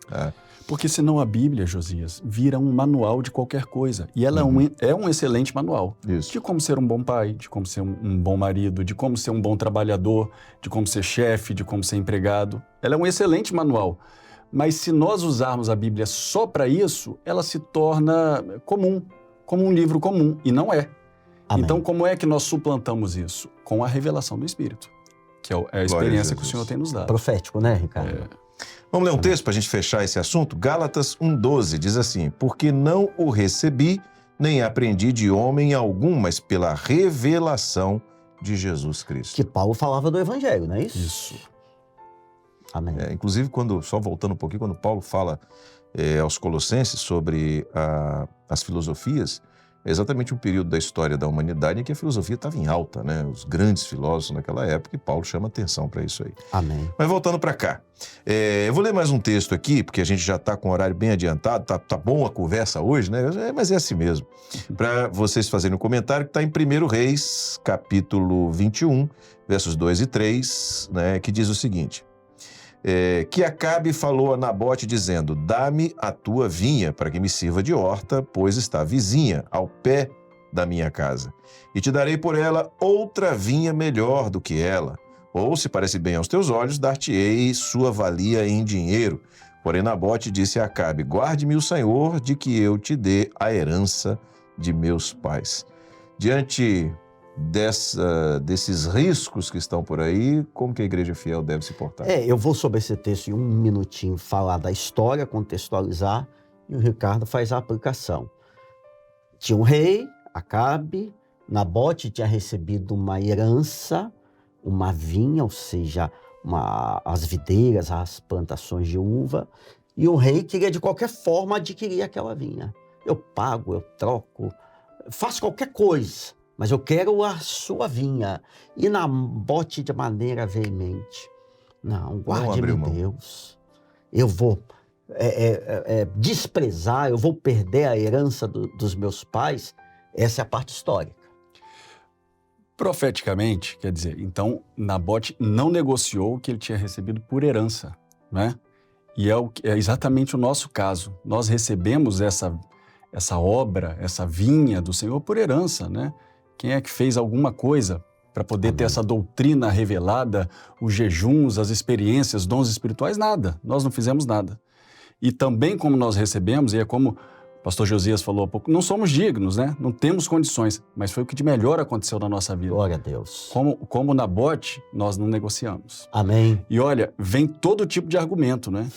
Tá? Porque senão a Bíblia, Josias, vira um manual de qualquer coisa. E ela é um excelente manual. Isso. De como ser um bom pai, de como ser um bom marido, de como ser um bom trabalhador, de como ser chefe, de como ser empregado. Ela é um excelente manual. Mas se nós usarmos a Bíblia só para isso, ela se torna comum, como um livro comum. E não é. Amém. Então, como é que nós suplantamos isso? Com a revelação do Espírito, que é a experiência que o Senhor tem nos dado. Profético, né, Ricardo? Vamos ler um texto para a gente fechar esse assunto? Gálatas 1,12 diz assim: porque não o recebi, nem aprendi de homem algum, mas pela revelação de Jesus Cristo. Que Paulo falava do Evangelho, não é isso? Isso. Amém. Inclusive, só voltando um pouquinho, quando Paulo fala aos Colossenses sobre as filosofias, é exatamente um período da história da humanidade em que a filosofia estava em alta, né? Os grandes filósofos naquela época, e Paulo chama atenção para isso aí. Amém. Mas voltando para cá, eu vou ler mais um texto aqui, porque a gente já está com o horário bem adiantado, tá bom a conversa hoje, né? Mas é assim mesmo. Para vocês fazerem um comentário, que está em 1 Reis, capítulo 21, versos 2 e 3, né? Que diz o seguinte: que Acabe falou a Nabote dizendo: dá-me a tua vinha para que me sirva de horta, pois está vizinha, ao pé da minha casa. E te darei por ela outra vinha melhor do que ela. Ou, se parece bem aos teus olhos, dar-te-ei sua valia em dinheiro. Porém Nabote disse a Acabe: guarde-me o Senhor de que eu te dê a herança de meus pais. Diante desses riscos que estão por aí, como que a igreja fiel deve se portar? Eu vou sobre esse texto em um minutinho falar da história, contextualizar, e o Ricardo faz a aplicação. Tinha um rei, Acabe, Nabote tinha recebido uma herança, uma vinha, ou seja, as videiras, as plantações de uva, e o rei queria de qualquer forma adquirir aquela vinha. Eu pago, eu troco, faço qualquer coisa, mas eu quero a sua vinha. E Nabote de maneira veemente: não, guarde-me Deus. Eu vou desprezar, eu vou perder a herança dos meus pais. Essa é a parte histórica. Profeticamente, quer dizer, então Nabote não negociou o que ele tinha recebido por herança, né? E é exatamente o nosso caso. Nós recebemos essa obra, essa vinha do Senhor por herança, né? Quem é que fez alguma coisa para poder ter essa doutrina revelada, os jejuns, as experiências, dons espirituais? Nada. Nós não fizemos nada. E também como nós recebemos, e é como o pastor Josias falou há pouco, não somos dignos, né? Não temos condições, mas foi o que de melhor aconteceu na nossa vida. Glória a Deus. Como Nabote, nós não negociamos. Amém. E olha, vem todo tipo de argumento, né?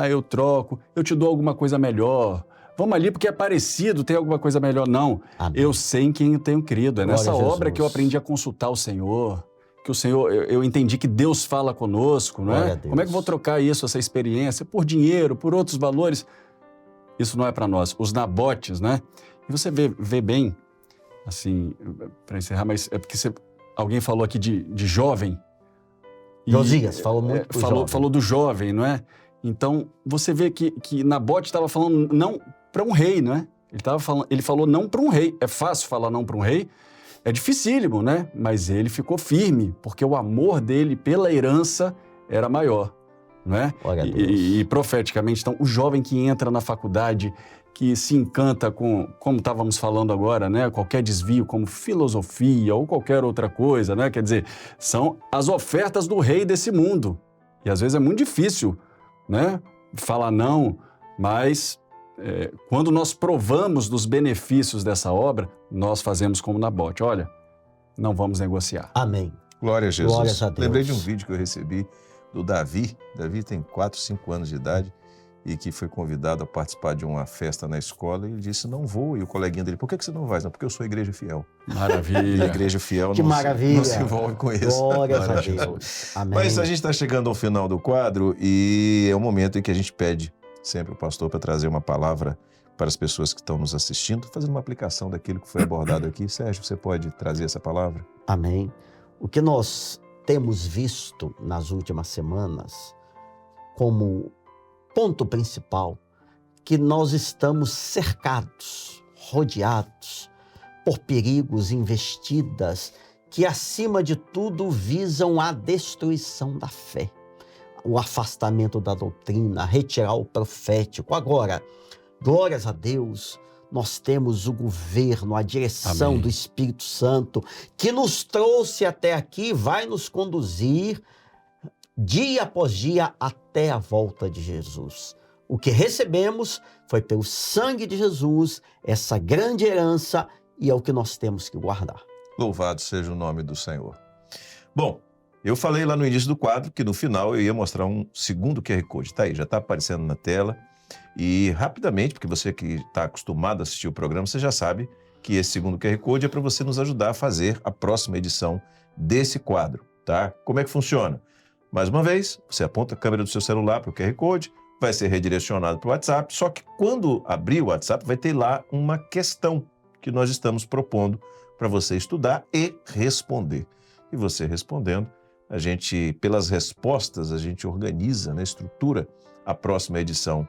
Eu troco, eu te dou alguma coisa melhor. Vamos ali porque é parecido, tem alguma coisa melhor. Não, Amém. Eu sei em quem eu tenho crido. É nessa obra que eu aprendi a consultar o Senhor, que o Senhor, eu entendi que Deus fala conosco, não é? Como é que eu vou trocar isso, essa experiência, por dinheiro, por outros valores? Isso não é para nós. Os Nabotes, né? E você vê bem, assim, para encerrar, mas é porque alguém falou aqui de jovem. Josias falou muito do jovem. Falou do jovem, não é? Então, você vê que Nabote estava falando não para um rei, não é? Ele falou não para um rei. É fácil falar não para um rei, é dificílimo, né? Mas ele ficou firme, porque o amor dele pela herança era maior, não é? E profeticamente, então, o jovem que entra na faculdade, que se encanta com, como estávamos falando agora, né? Qualquer desvio, como filosofia ou qualquer outra coisa, né? Quer dizer, são as ofertas do rei desse mundo. E às vezes é muito difícil, né? Falar não, mas quando nós provamos dos benefícios dessa obra, nós fazemos como Nabote. Olha, não vamos negociar. Amém. Glória a Jesus. Glórias a Deus. Lembrei de um vídeo que eu recebi do Davi. Davi tem 4, 5 anos de idade e que foi convidado a participar de uma festa na escola, e ele disse, não vou. E o coleguinha dele, por que você não vai? Não, porque eu sou igreja fiel. Maravilha. E a igreja fiel Que maravilha. não se envolve com isso. Glórias a Deus. Amém. Mas a gente está chegando ao final do quadro e é um momento em que a gente pede sempre o pastor para trazer uma palavra para as pessoas que estão nos assistindo, fazendo uma aplicação daquilo que foi abordado aqui. Sérgio, você pode trazer essa palavra? Amém. O que nós temos visto nas últimas semanas como ponto principal, que nós estamos cercados, rodeados por perigos, investidas, que acima de tudo visam a destruição da fé, o afastamento da doutrina, retirar o profético. Agora, glórias a Deus, nós temos o governo, a direção Amém. do Espírito Santo, que nos trouxe até aqui, vai nos conduzir dia após dia até a volta de Jesus. O que recebemos foi pelo sangue de Jesus, essa grande herança, e é o que nós temos que guardar. Louvado seja o nome do Senhor. Bom, eu falei lá no início do quadro que no final eu ia mostrar um segundo QR Code. Está aí, já está aparecendo na tela. E rapidamente, porque você que está acostumado a assistir o programa, você já sabe que esse segundo QR Code é para você nos ajudar a fazer a próxima edição desse quadro, tá? Como é que funciona? Mais uma vez, você aponta a câmera do seu celular para o QR Code, vai ser redirecionado para o WhatsApp, só que quando abrir o WhatsApp vai ter lá uma questão que nós estamos propondo para você estudar e responder. E você respondendo, a gente, pelas respostas, a gente organiza, né, estrutura a próxima edição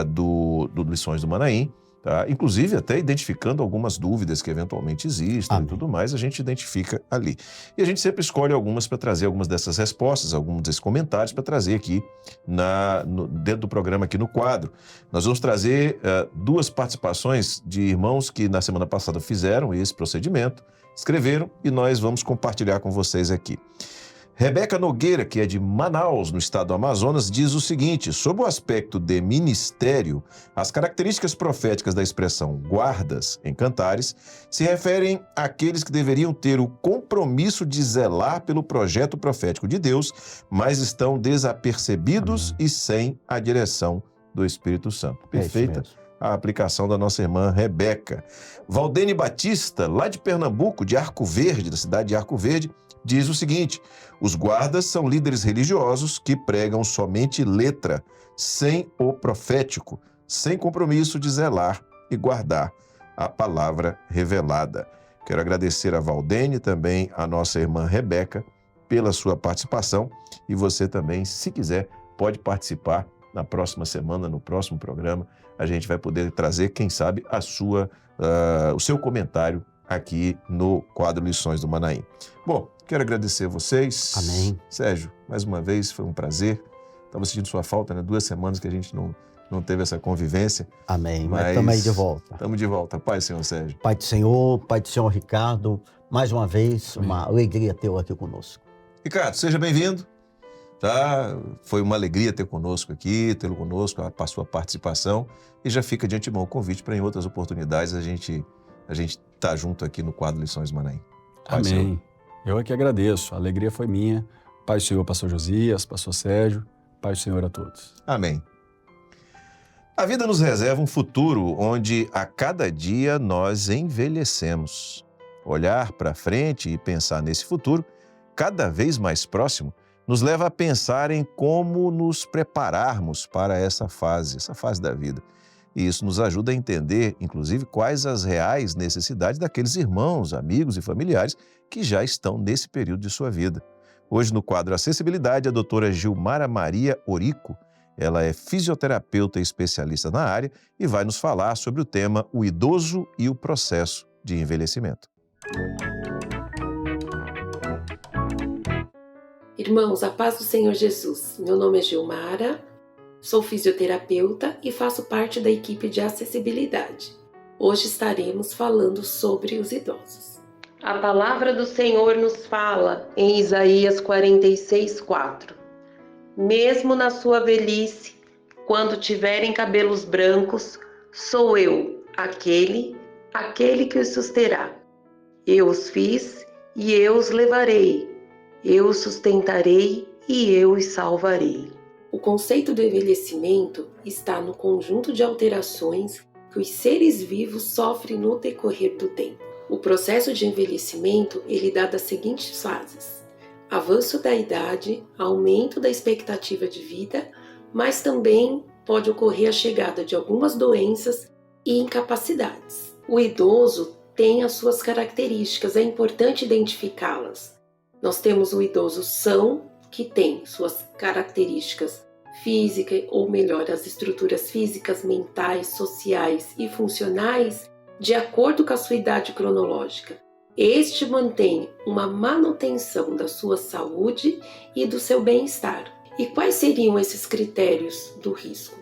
do Lições do Manaim, tá? Inclusive até identificando algumas dúvidas que eventualmente existem. Amém. E tudo mais, a gente identifica ali. E a gente sempre escolhe algumas para trazer algumas dessas respostas, alguns desses comentários para trazer aqui dentro do programa, aqui no quadro. Nós vamos trazer duas participações de irmãos que na semana passada fizeram esse procedimento, escreveram e nós vamos compartilhar com vocês aqui. Rebeca Nogueira, que é de Manaus, no estado do Amazonas, diz o seguinte: sob o aspecto de ministério, as características proféticas da expressão guardas em Cantares se referem àqueles que deveriam ter o compromisso de zelar pelo projeto profético de Deus, mas estão desapercebidos e sem a direção do Espírito Santo. Perfeita a aplicação da nossa irmã Rebeca. Valdene Batista, lá de Pernambuco, de Arco Verde, da cidade de Arco Verde, diz o seguinte: os guardas são líderes religiosos que pregam somente letra, sem o profético, sem compromisso de zelar e guardar a palavra revelada. Quero agradecer a Valdene, também a nossa irmã Rebeca, pela sua participação. E você também, se quiser, pode participar na próxima semana, no próximo programa. A gente vai poder trazer, quem sabe, o seu comentário aqui no quadro Lições do Manaim. Bom, quero agradecer a vocês. Amém. Sérgio, mais uma vez, foi um prazer. Estava sentindo sua falta, né? 2 semanas que a gente não teve essa convivência. Amém, mas estamos aí de volta. Estamos de volta. Pai do Senhor Sérgio. Pai do Senhor Ricardo, mais uma vez, uma alegria tê-lo aqui conosco. Ricardo, seja bem-vindo. Tá? Foi uma alegria tê-lo conosco, a sua participação, e já fica de antemão o convite para em outras oportunidades a gente tá junto aqui no quadro Lições do Manaim. Amém. Senhor. Eu é que agradeço, a alegria foi minha. Pai do Senhor, pastor Josias, pastor Sérgio, Pai do Senhor a todos. Amém. A vida nos reserva um futuro onde a cada dia nós envelhecemos. Olhar para frente e pensar nesse futuro, cada vez mais próximo, nos leva a pensar em como nos prepararmos para essa fase da vida. E isso nos ajuda a entender, inclusive, quais as reais necessidades daqueles irmãos, amigos e familiares que já estão nesse período de sua vida. Hoje, no quadro Acessibilidade, a doutora Gilmara Maria Orico, ela é fisioterapeuta e especialista na área e vai nos falar sobre o tema o idoso e o processo de envelhecimento. Irmãos, a paz do Senhor Jesus. Meu nome é Gilmara, sou fisioterapeuta e faço parte da equipe de acessibilidade. Hoje estaremos falando sobre os idosos. A palavra do Senhor nos fala em Isaías 46:4. Mesmo na sua velhice, quando tiverem cabelos brancos, sou eu, aquele que os susterá. Eu os fiz e eu os levarei. Eu os sustentarei e eu os salvarei. O conceito do envelhecimento está no conjunto de alterações que os seres vivos sofrem no decorrer do tempo. O processo de envelhecimento ele dá das seguintes fases: avanço da idade, aumento da expectativa de vida, mas também pode ocorrer a chegada de algumas doenças e incapacidades. O idoso tem as suas características, é importante identificá-las. Nós temos o idoso são, que tem suas características físicas, ou melhor, as estruturas físicas, mentais, sociais e funcionais, de acordo com a sua idade cronológica. Este mantém uma manutenção da sua saúde e do seu bem-estar. E quais seriam esses critérios do risco?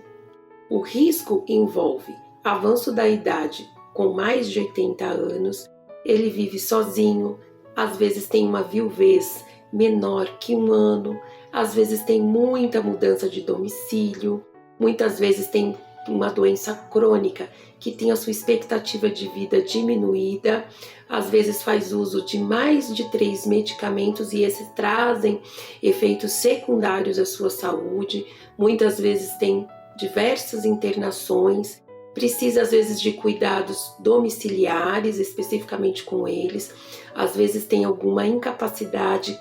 O risco envolve avanço da idade com mais de 80 anos, ele vive sozinho, às vezes tem uma viuvez menor que 1 ano, às vezes tem muita mudança de domicílio, muitas vezes tem uma doença crônica que tem a sua expectativa de vida diminuída, às vezes faz uso de mais de 3 medicamentos e esses trazem efeitos secundários à sua saúde, muitas vezes tem diversas internações, precisa às vezes de cuidados domiciliares, especificamente com eles, às vezes tem alguma incapacidade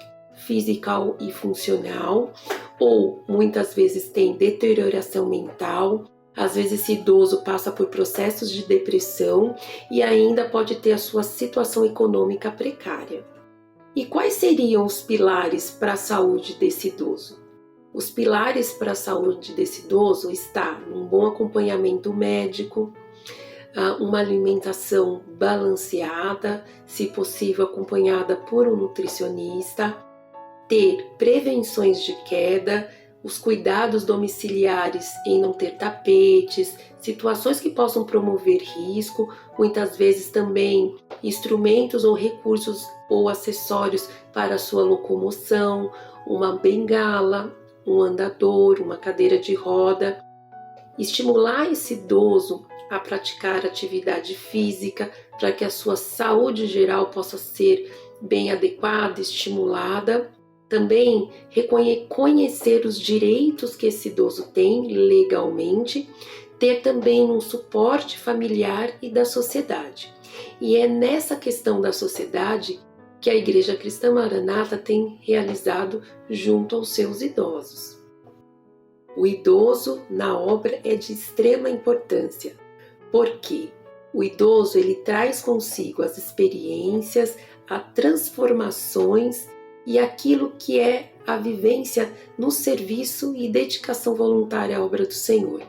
física e funcional, ou muitas vezes tem deterioração mental, às vezes esse idoso passa por processos de depressão e ainda pode ter a sua situação econômica precária. E quais seriam os pilares para a saúde desse idoso? Os pilares para a saúde desse idoso está um bom acompanhamento médico, uma alimentação balanceada, se possível acompanhada por um nutricionista, ter prevenções de queda, os cuidados domiciliares em não ter tapetes, situações que possam promover risco, muitas vezes também instrumentos ou recursos ou acessórios para a sua locomoção, uma bengala, um andador, uma cadeira de roda. Estimular esse idoso a praticar atividade física para que a sua saúde geral possa ser bem adequada, estimulada. Também reconhecer os direitos que esse idoso tem legalmente, ter também um suporte familiar e da sociedade. E é nessa questão da sociedade que a Igreja Cristã Maranata tem realizado junto aos seus idosos. O idoso na obra é de extrema importância, porque o idoso ele traz consigo as experiências, as transformações e aquilo que é a vivência no serviço e dedicação voluntária à obra do Senhor.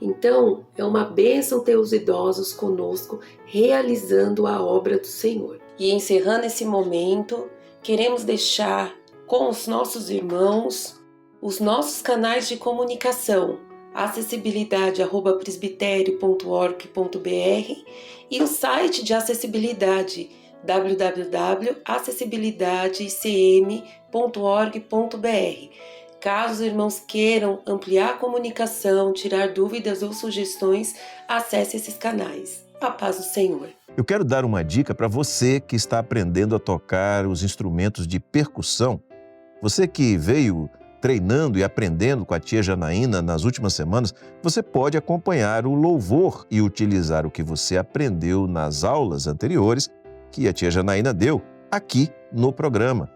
Então, é uma bênção ter os idosos conosco realizando a obra do Senhor. E encerrando esse momento, queremos deixar com os nossos irmãos os nossos canais de comunicação, acessibilidade@presbiterio.org.br e o site de acessibilidade www.acessibilidadecm.org.br. Caso os irmãos queiram ampliar a comunicação, tirar dúvidas ou sugestões, acesse esses canais. A paz do Senhor. Eu quero dar uma dica para você que está aprendendo a tocar os instrumentos de percussão. Você que veio treinando e aprendendo com a tia Janaína nas últimas semanas, você pode acompanhar o louvor e utilizar o que você aprendeu nas aulas anteriores que a tia Janaína deu aqui no programa.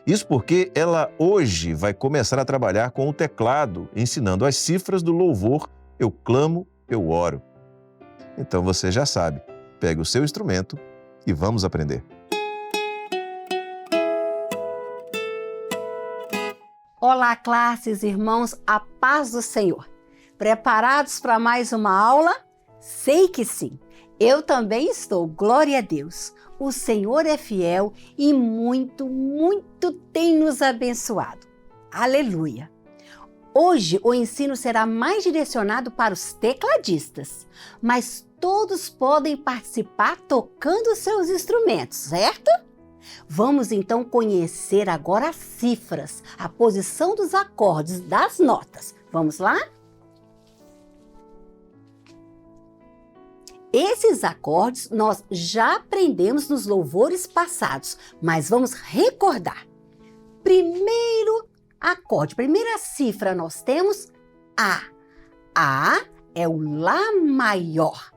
Isso porque ela hoje vai começar a trabalhar com o teclado, ensinando as cifras do louvor Eu Clamo, Eu Oro. Então você já sabe, pegue o seu instrumento e vamos aprender. Olá, classes, irmãos, a paz do Senhor. Preparados para mais uma aula? Sei que sim. Eu também estou, glória a Deus. O Senhor é fiel e muito, muito tem nos abençoado. Aleluia! Hoje o ensino será mais direcionado para os tecladistas, mas todos podem participar tocando seus instrumentos, certo? Vamos então conhecer agora as cifras, a posição dos acordes das notas. Vamos lá? Esses acordes nós já aprendemos nos louvores passados, mas vamos recordar. Primeiro, acorde. Primeira cifra nós temos A. A é o Lá maior.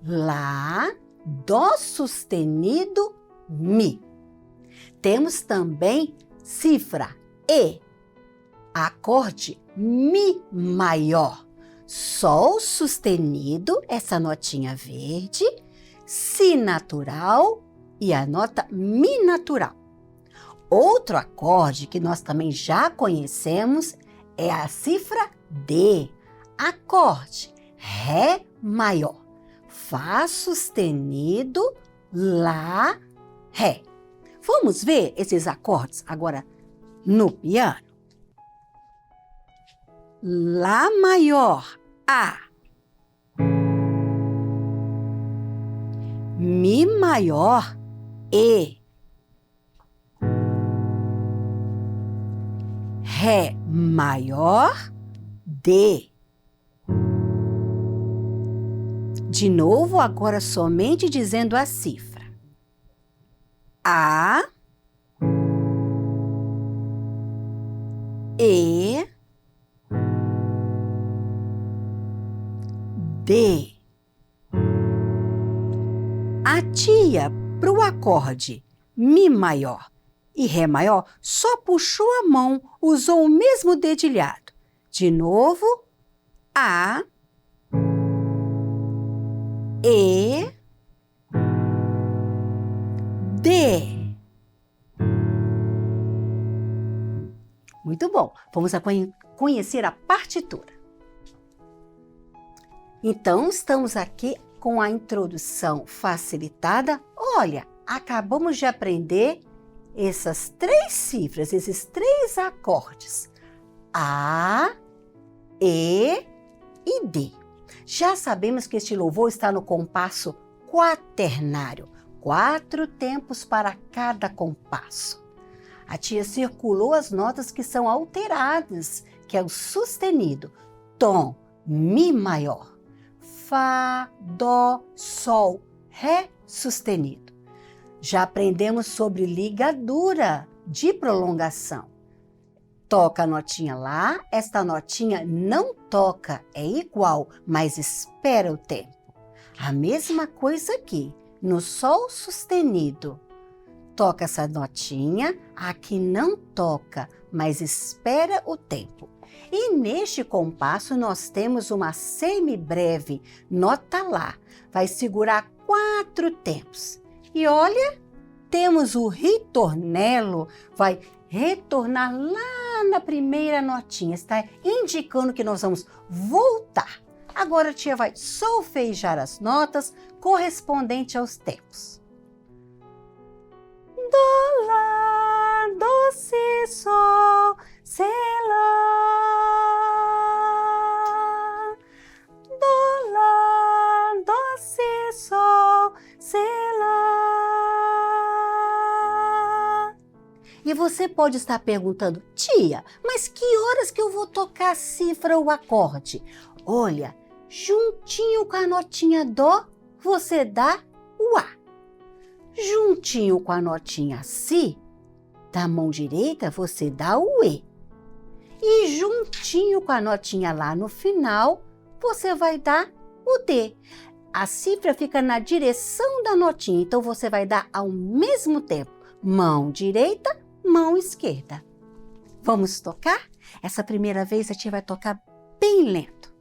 Lá, Dó sustenido, Mi. Temos também cifra E. Acorde Mi maior. Sol sustenido, essa notinha verde, Si natural e a nota Mi natural. Outro acorde que nós também já conhecemos é a cifra D. Acorde Ré maior. Fá sustenido, Lá, Ré. Vamos ver esses acordes agora no piano. Lá maior, A. Mi maior, E. Ré maior, D. De novo, agora somente dizendo a cifra. A, E, D. A tia, para o acorde Mi maior e Ré maior, só puxou a mão, usou o mesmo dedilhado. De novo, A, E, D. Muito bom. Vamos conhecer a partitura. Então, estamos aqui com a introdução facilitada. Olha, acabamos de aprender essas 3 cifras, esses 3 acordes. A, E e D. Já sabemos que este louvor está no compasso quaternário, 4 tempos para cada compasso. A tia circulou as notas que são alteradas, que é o sustenido, tom, Mi maior, Fá, Dó, Sol, Ré sustenido. Já aprendemos sobre ligadura de prolongação. Toca a notinha lá, esta notinha não toca, é igual, mas espera o tempo. A mesma coisa aqui, no Sol sustenido. Toca essa notinha, aqui não toca, mas espera o tempo. E neste compasso nós temos uma semibreve, nota Lá, vai segurar 4 tempos. E olha, temos o ritornello, vai retornar lá na primeira notinha, está indicando que nós vamos voltar. Agora a tia vai solfejar as notas correspondentes aos tempos. Dó, Lá, Dó, Si, Sol, Si, Lá. Dó, Lá, Dó, Si, Sol, Si, Lá. E você pode estar perguntando, tia, mas que horas que eu vou tocar a cifra ou acorde? Olha, juntinho com a notinha Dó, você dá o A. Juntinho com a notinha Si, da mão direita você dá o E. E juntinho com a notinha Lá no final, você vai dar o D. A cifra fica na direção da notinha, então você vai dar ao mesmo tempo, mão direita, mão esquerda. Vamos tocar? Essa primeira vez a tia vai tocar bem lento.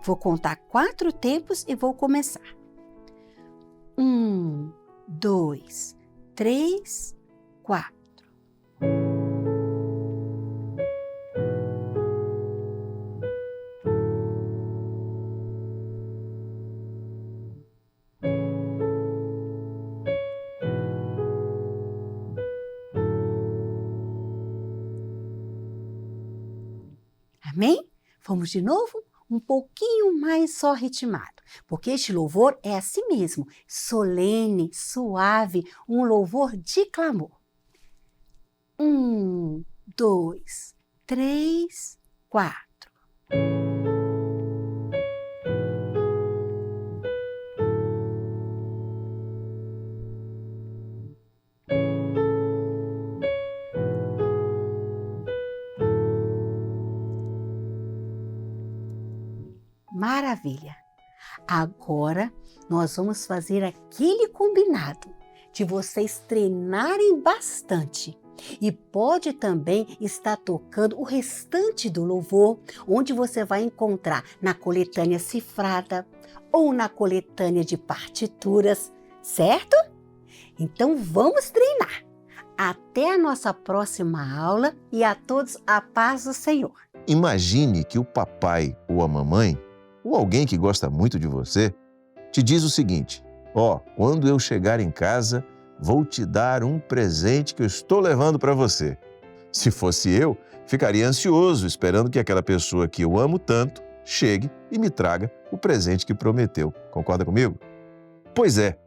Vou contar 4 tempos e vou começar. 1, 2, 3, 4. Amém? Vamos de novo? Um pouquinho mais só ritmado, porque este louvor é assim mesmo, solene, suave, um louvor de clamor. 1, 2, 3, 4. maravilha! Agora nós vamos fazer aquele combinado de vocês treinarem bastante. E pode também estar tocando o restante do louvor, onde você vai encontrar na coletânea cifrada ou na coletânea de partituras, certo? Então vamos treinar. Até a nossa próxima aula e a todos a paz do Senhor. Imagine que o papai ou a mamãe, ou alguém que gosta muito de você, te diz o seguinte: quando eu chegar em casa, vou te dar um presente que eu estou levando para você. Se fosse eu, ficaria ansioso esperando que aquela pessoa que eu amo tanto chegue e me traga o presente que prometeu. Concorda comigo? Pois é,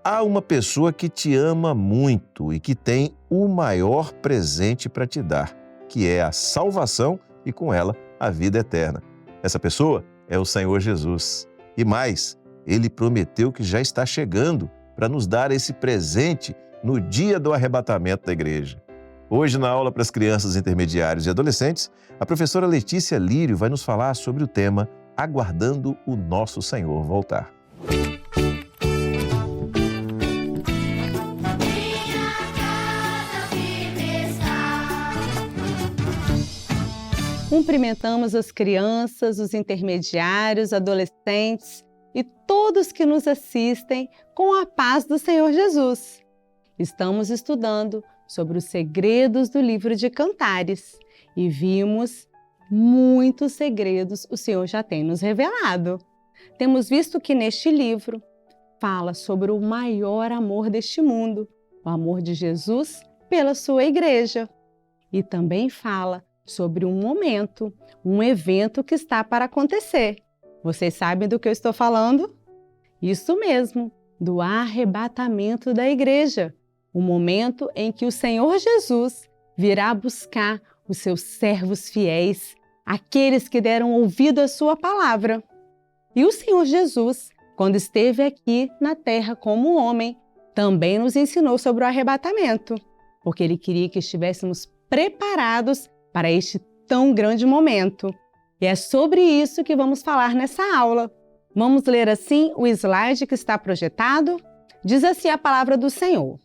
há uma pessoa que te ama muito e que tem o maior presente para te dar, que é a salvação e com ela a vida eterna. Essa pessoa é o Senhor Jesus. E mais, Ele prometeu que já está chegando para nos dar esse presente no dia do arrebatamento da igreja. Hoje, na aula para as crianças, intermediários e adolescentes, a professora Letícia Lírio vai nos falar sobre o tema Aguardando o Nosso Senhor Voltar. Cumprimentamos as crianças, os intermediários, adolescentes e todos que nos assistem com a paz do Senhor Jesus. Estamos estudando sobre os segredos do livro de Cantares e vimos muitos segredos o Senhor já tem nos revelado. Temos visto que neste livro fala sobre o maior amor deste mundo, o amor de Jesus pela sua igreja. E também fala sobre um momento, um evento que está para acontecer. Vocês sabem do que eu estou falando? Isso mesmo, do arrebatamento da igreja, o momento em que o Senhor Jesus virá buscar os seus servos fiéis, aqueles que deram ouvido à sua palavra. E o Senhor Jesus, quando esteve aqui na terra como homem, também nos ensinou sobre o arrebatamento, porque Ele queria que estivéssemos preparados para este tão grande momento. E é sobre isso que vamos falar nessa aula. Vamos ler assim o slide que está projetado? Diz assim a palavra do Senhor.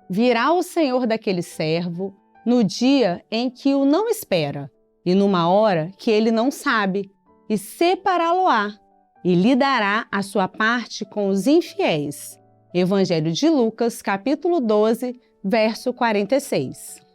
Virá o Senhor daquele servo no dia em que o não espera e numa hora que ele não sabe, e separá-lo-á, e lhe dará a sua parte com os infiéis. Evangelho de Lucas, capítulo 12, verso 46.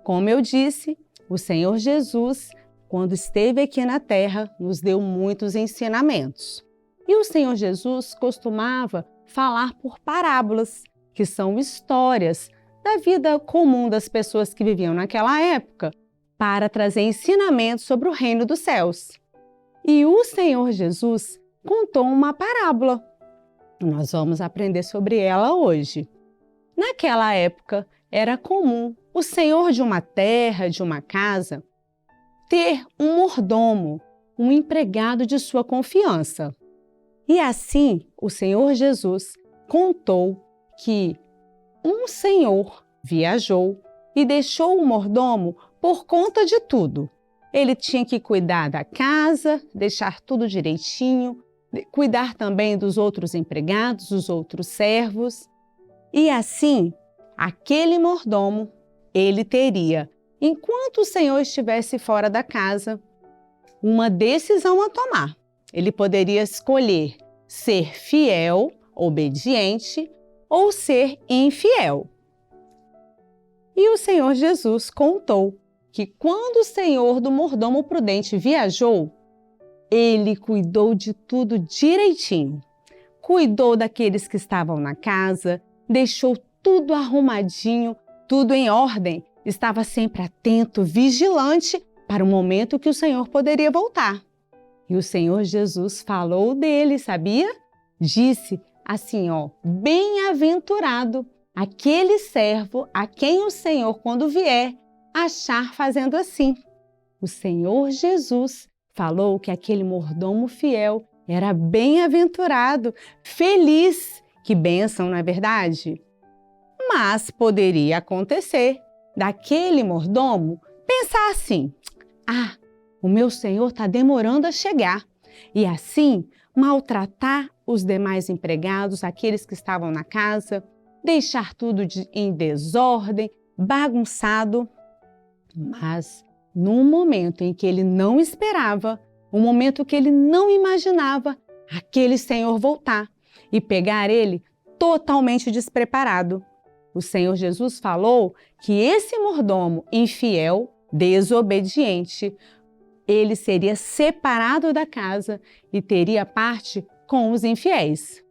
Como eu disse, o Senhor Jesus, quando esteve aqui na terra, nos deu muitos ensinamentos. E o Senhor Jesus costumava falar por parábolas, que são histórias da vida comum das pessoas que viviam naquela época, para trazer ensinamentos sobre o reino dos céus. E o Senhor Jesus contou uma parábola. Nós vamos aprender sobre ela hoje. Naquela época, era comum o senhor de uma terra, de uma casa, ter um mordomo, um empregado de sua confiança. E assim, o Senhor Jesus contou que um senhor viajou e deixou o mordomo por conta de tudo. Ele tinha que cuidar da casa, deixar tudo direitinho, cuidar também dos outros empregados, dos outros servos. E assim, aquele mordomo, ele teria, enquanto o Senhor estivesse fora da casa, uma decisão a tomar. Ele poderia escolher ser fiel, obediente, ou ser infiel. E o Senhor Jesus contou que quando o senhor do mordomo prudente viajou, ele cuidou de tudo direitinho. Cuidou daqueles que estavam na casa, deixou tudo arrumadinho, tudo em ordem, estava sempre atento, vigilante para o momento que o Senhor poderia voltar. E o Senhor Jesus falou dele, sabia? Disse assim, bem-aventurado aquele servo a quem o Senhor, quando vier, achar fazendo assim. O Senhor Jesus falou que aquele mordomo fiel era bem-aventurado, feliz. Que bênção, não é verdade? Mas poderia acontecer daquele mordomo pensar assim, o meu senhor está demorando a chegar. E assim, maltratar os demais empregados, aqueles que estavam na casa, deixar tudo em desordem, bagunçado. Mas, num momento em que ele não esperava, um momento que ele não imaginava, aquele senhor voltar e pegar ele totalmente despreparado. O Senhor Jesus falou que esse mordomo infiel, desobediente, ele seria separado da casa e teria parte com os infiéis.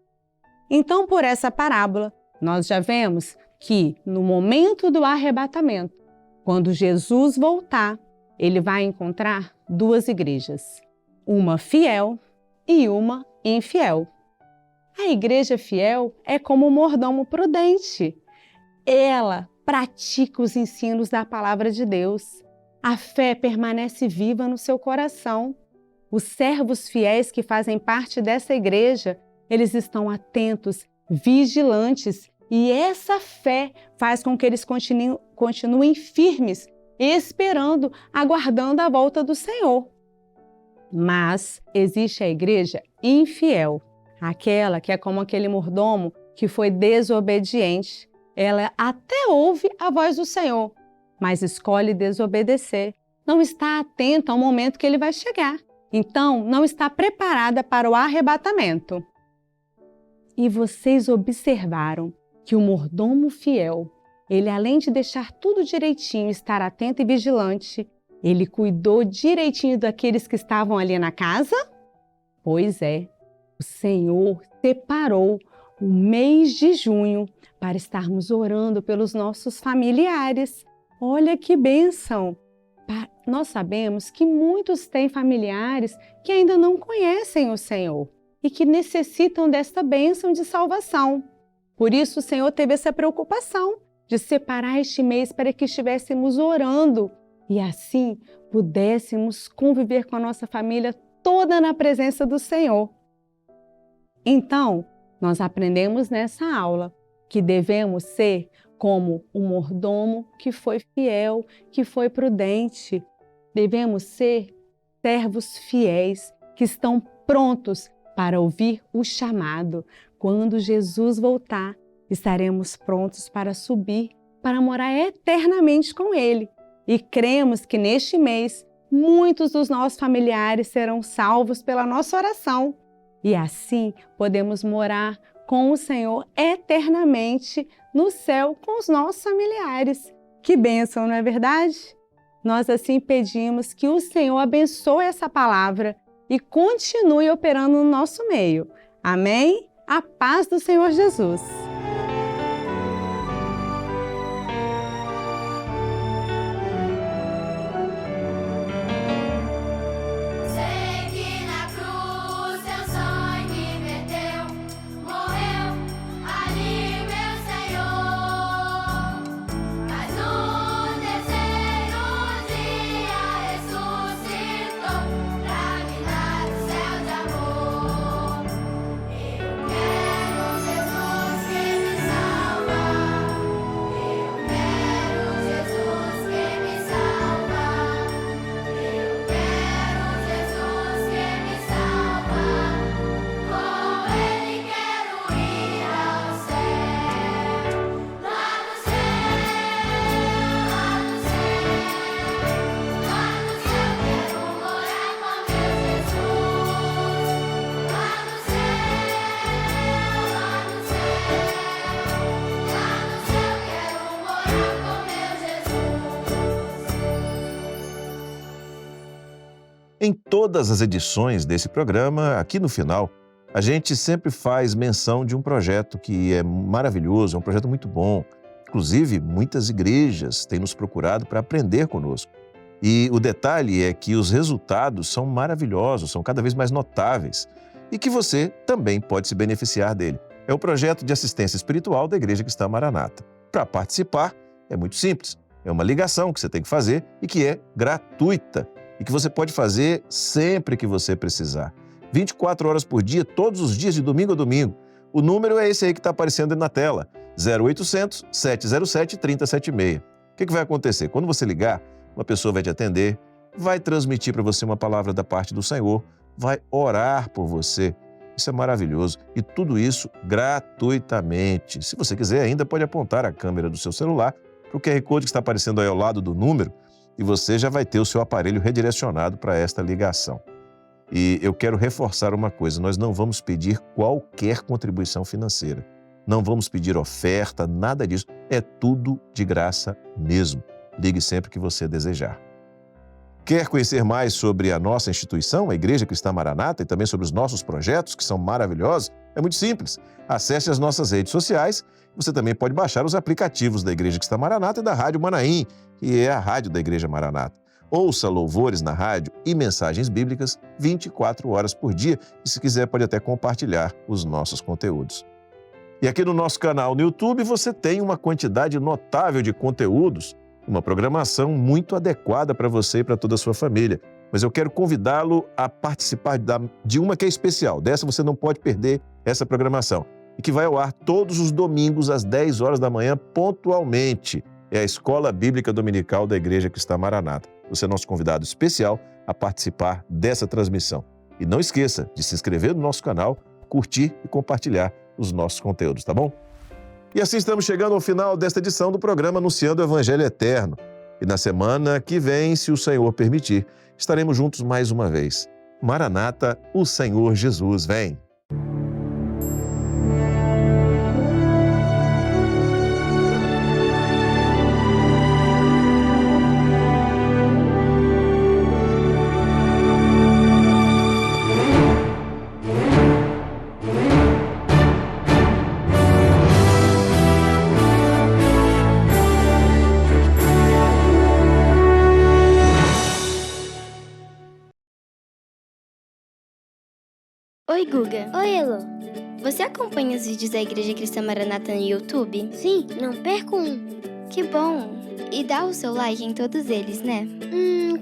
Então, por essa parábola, nós já vemos que no momento do arrebatamento, quando Jesus voltar, ele vai encontrar duas igrejas, uma fiel e uma infiel. A igreja fiel é como um mordomo prudente. Ela pratica os ensinos da palavra de Deus. A fé permanece viva no seu coração. Os servos fiéis que fazem parte dessa igreja, eles estão atentos, vigilantes, e essa fé faz com que eles continuem firmes, esperando, aguardando a volta do Senhor. Mas existe a igreja infiel, aquela que é como aquele mordomo que foi desobediente. Ela até ouve a voz do Senhor, mas escolhe desobedecer. Não está atenta ao momento que ele vai chegar. Então, não está preparada para o arrebatamento. E vocês observaram que o mordomo fiel, ele além de deixar tudo direitinho, estar atento e vigilante, ele cuidou direitinho daqueles que estavam ali na casa? Pois é, o Senhor separou o mês de junho para estarmos orando pelos nossos familiares. Olha que bênção! Nós sabemos que muitos têm familiares que ainda não conhecem o Senhor e que necessitam desta bênção de salvação. Por isso o Senhor teve essa preocupação de separar este mês para que estivéssemos orando e assim pudéssemos conviver com a nossa família toda na presença do Senhor. Então, nós aprendemos nessa aula que devemos ser como um mordomo que foi fiel, que foi prudente. Devemos ser servos fiéis que estão prontos para ouvir o chamado. Quando Jesus voltar, estaremos prontos para subir, para morar eternamente com Ele. E cremos que neste mês, muitos dos nossos familiares serão salvos pela nossa oração. E assim podemos morar com o Senhor eternamente no céu com os nossos familiares. Que bênção, não é verdade? Nós assim pedimos que o Senhor abençoe essa palavra e continue operando no nosso meio. Amém? A paz do Senhor Jesus. Em todas as edições desse programa, aqui no final, a gente sempre faz menção de um projeto que é maravilhoso, é um projeto muito bom. Inclusive, muitas igrejas têm nos procurado para aprender conosco. E o detalhe é que os resultados são maravilhosos, são cada vez mais notáveis e que você também pode se beneficiar dele. É o projeto de assistência espiritual da Igreja Cristã Maranata. Para participar, é muito simples. É uma ligação que você tem que fazer e que é gratuita e que você pode fazer sempre que você precisar. 24 horas por dia, todos os dias, de domingo a domingo. O número é esse aí que está aparecendo na tela, 0800 707 3076. O que vai acontecer? Quando você ligar, uma pessoa vai te atender vai transmitir para você uma palavra da parte do Senhor, vai orar por você. Isso é maravilhoso. E tudo isso gratuitamente. Se você quiser, ainda pode apontar a câmera do seu celular para o QR Code que está aparecendo aí ao lado do número e você já vai ter o seu aparelho redirecionado para esta ligação. E eu quero reforçar uma coisa, nós não vamos pedir qualquer contribuição financeira. Não vamos pedir oferta, nada disso. É tudo de graça mesmo. Ligue sempre que você desejar. Quer conhecer mais sobre a nossa instituição, a Igreja Cristã Maranata, e também sobre os nossos projetos, que são maravilhosos? É muito simples. Acesse as nossas redes sociais. Você também pode baixar os aplicativos da Igreja Cristã Maranata e da Rádio Manaim, que é a rádio da Igreja Maranata. Ouça louvores na rádio e mensagens bíblicas 24 horas por dia. E se quiser, pode até compartilhar os nossos conteúdos. E aqui no nosso canal no YouTube você tem uma quantidade notável de conteúdos, uma programação muito adequada para você e para toda a sua família. Mas eu quero convidá-lo a participar de uma que é especial. Dessa você não pode perder essa programação. E que vai ao ar todos os domingos às 10 horas da manhã, pontualmente. É a Escola Bíblica Dominical da Igreja Cristã Maranata. Você é nosso convidado especial a participar dessa transmissão. E não esqueça de se inscrever no nosso canal, curtir e compartilhar os nossos conteúdos, tá bom? E assim estamos chegando ao final desta edição do programa Anunciando o Evangelho Eterno. E na semana que vem, se o Senhor permitir, estaremos juntos mais uma vez. Maranata, o Senhor Jesus vem! Oi, Guga. Oi, Elo. Você acompanha os vídeos da Igreja Cristã Maranata no YouTube? Sim, não perco um. Que bom. E dá o seu like em todos eles, né?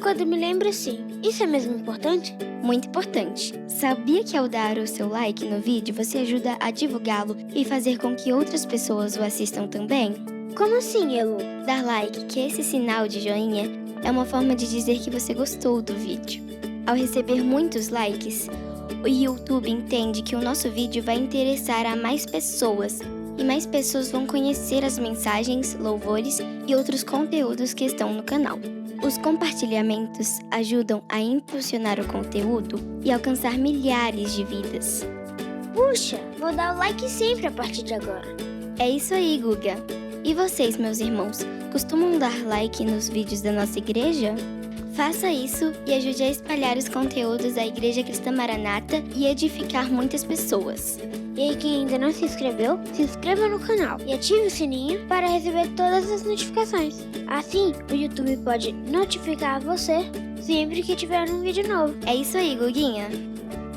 Quando me lembro, sim. Isso é mesmo importante? Muito importante. Sabia que ao dar o seu like no vídeo, você ajuda a divulgá-lo e fazer com que outras pessoas o assistam também? Como assim, Elo? Dar like, que é esse sinal de joinha, é uma forma de dizer que você gostou do vídeo. Ao receber muitos likes, o YouTube entende que o nosso vídeo vai interessar a mais pessoas e mais pessoas vão conhecer as mensagens, louvores e outros conteúdos que estão no canal. Os compartilhamentos ajudam a impulsionar o conteúdo e alcançar milhares de vidas. Puxa, vou dar o like sempre a partir de agora. É isso aí, Guga. E vocês, meus irmãos, costumam dar like nos vídeos da nossa igreja? Faça isso e ajude a espalhar os conteúdos da Igreja Cristã Maranata e edificar muitas pessoas. E aí, quem ainda não se inscreveu, se inscreva no canal e ative o sininho para receber todas as notificações. Assim, o YouTube pode notificar você sempre que tiver um vídeo novo. É isso aí, Guguinha.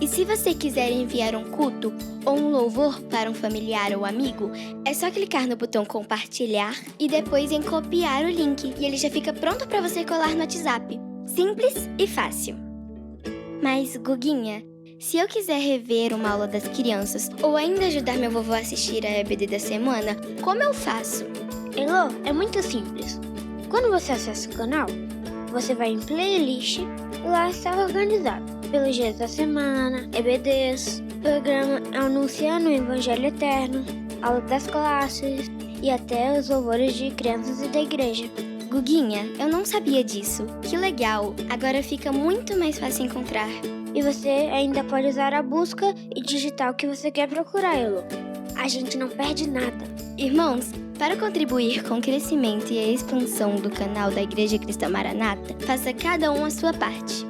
E se você quiser enviar um culto ou um louvor para um familiar ou amigo, é só clicar no botão compartilhar e depois em copiar o link. E ele já fica pronto para você colar no WhatsApp. Simples e fácil. Mas, Guguinha, se eu quiser rever uma aula das crianças ou ainda ajudar meu vovô a assistir a EBD da semana, como eu faço? Elo, é muito simples. Quando você acessa o canal, você vai em playlist e lá está organizado pelos dias da semana, EBDs, programa Anunciando o Evangelho Eterno, aula das classes e até os louvores de crianças e da igreja. Guguinha, eu não sabia disso. Que legal! Agora fica muito mais fácil encontrar. E você ainda pode usar a busca e digitar o que você quer procurar, Elo. A gente não perde nada. Irmãos, para contribuir com o crescimento e a expansão do canal da Igreja Cristã Maranata, faça cada um a sua parte.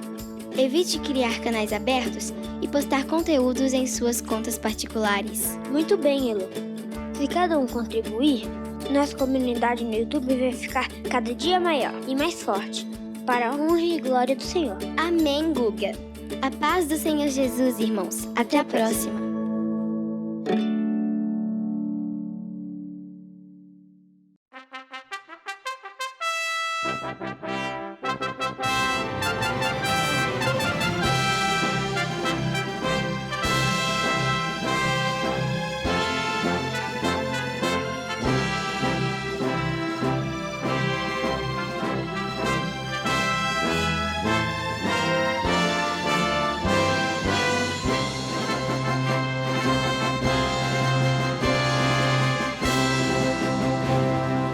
Evite criar canais abertos e postar conteúdos em suas contas particulares. Muito bem, Elo. Se cada um contribuir, nossa comunidade no YouTube vai ficar cada dia maior e mais forte, para a honra e glória do Senhor. Amém, Guga. A paz do Senhor Jesus, irmãos. Até a próxima.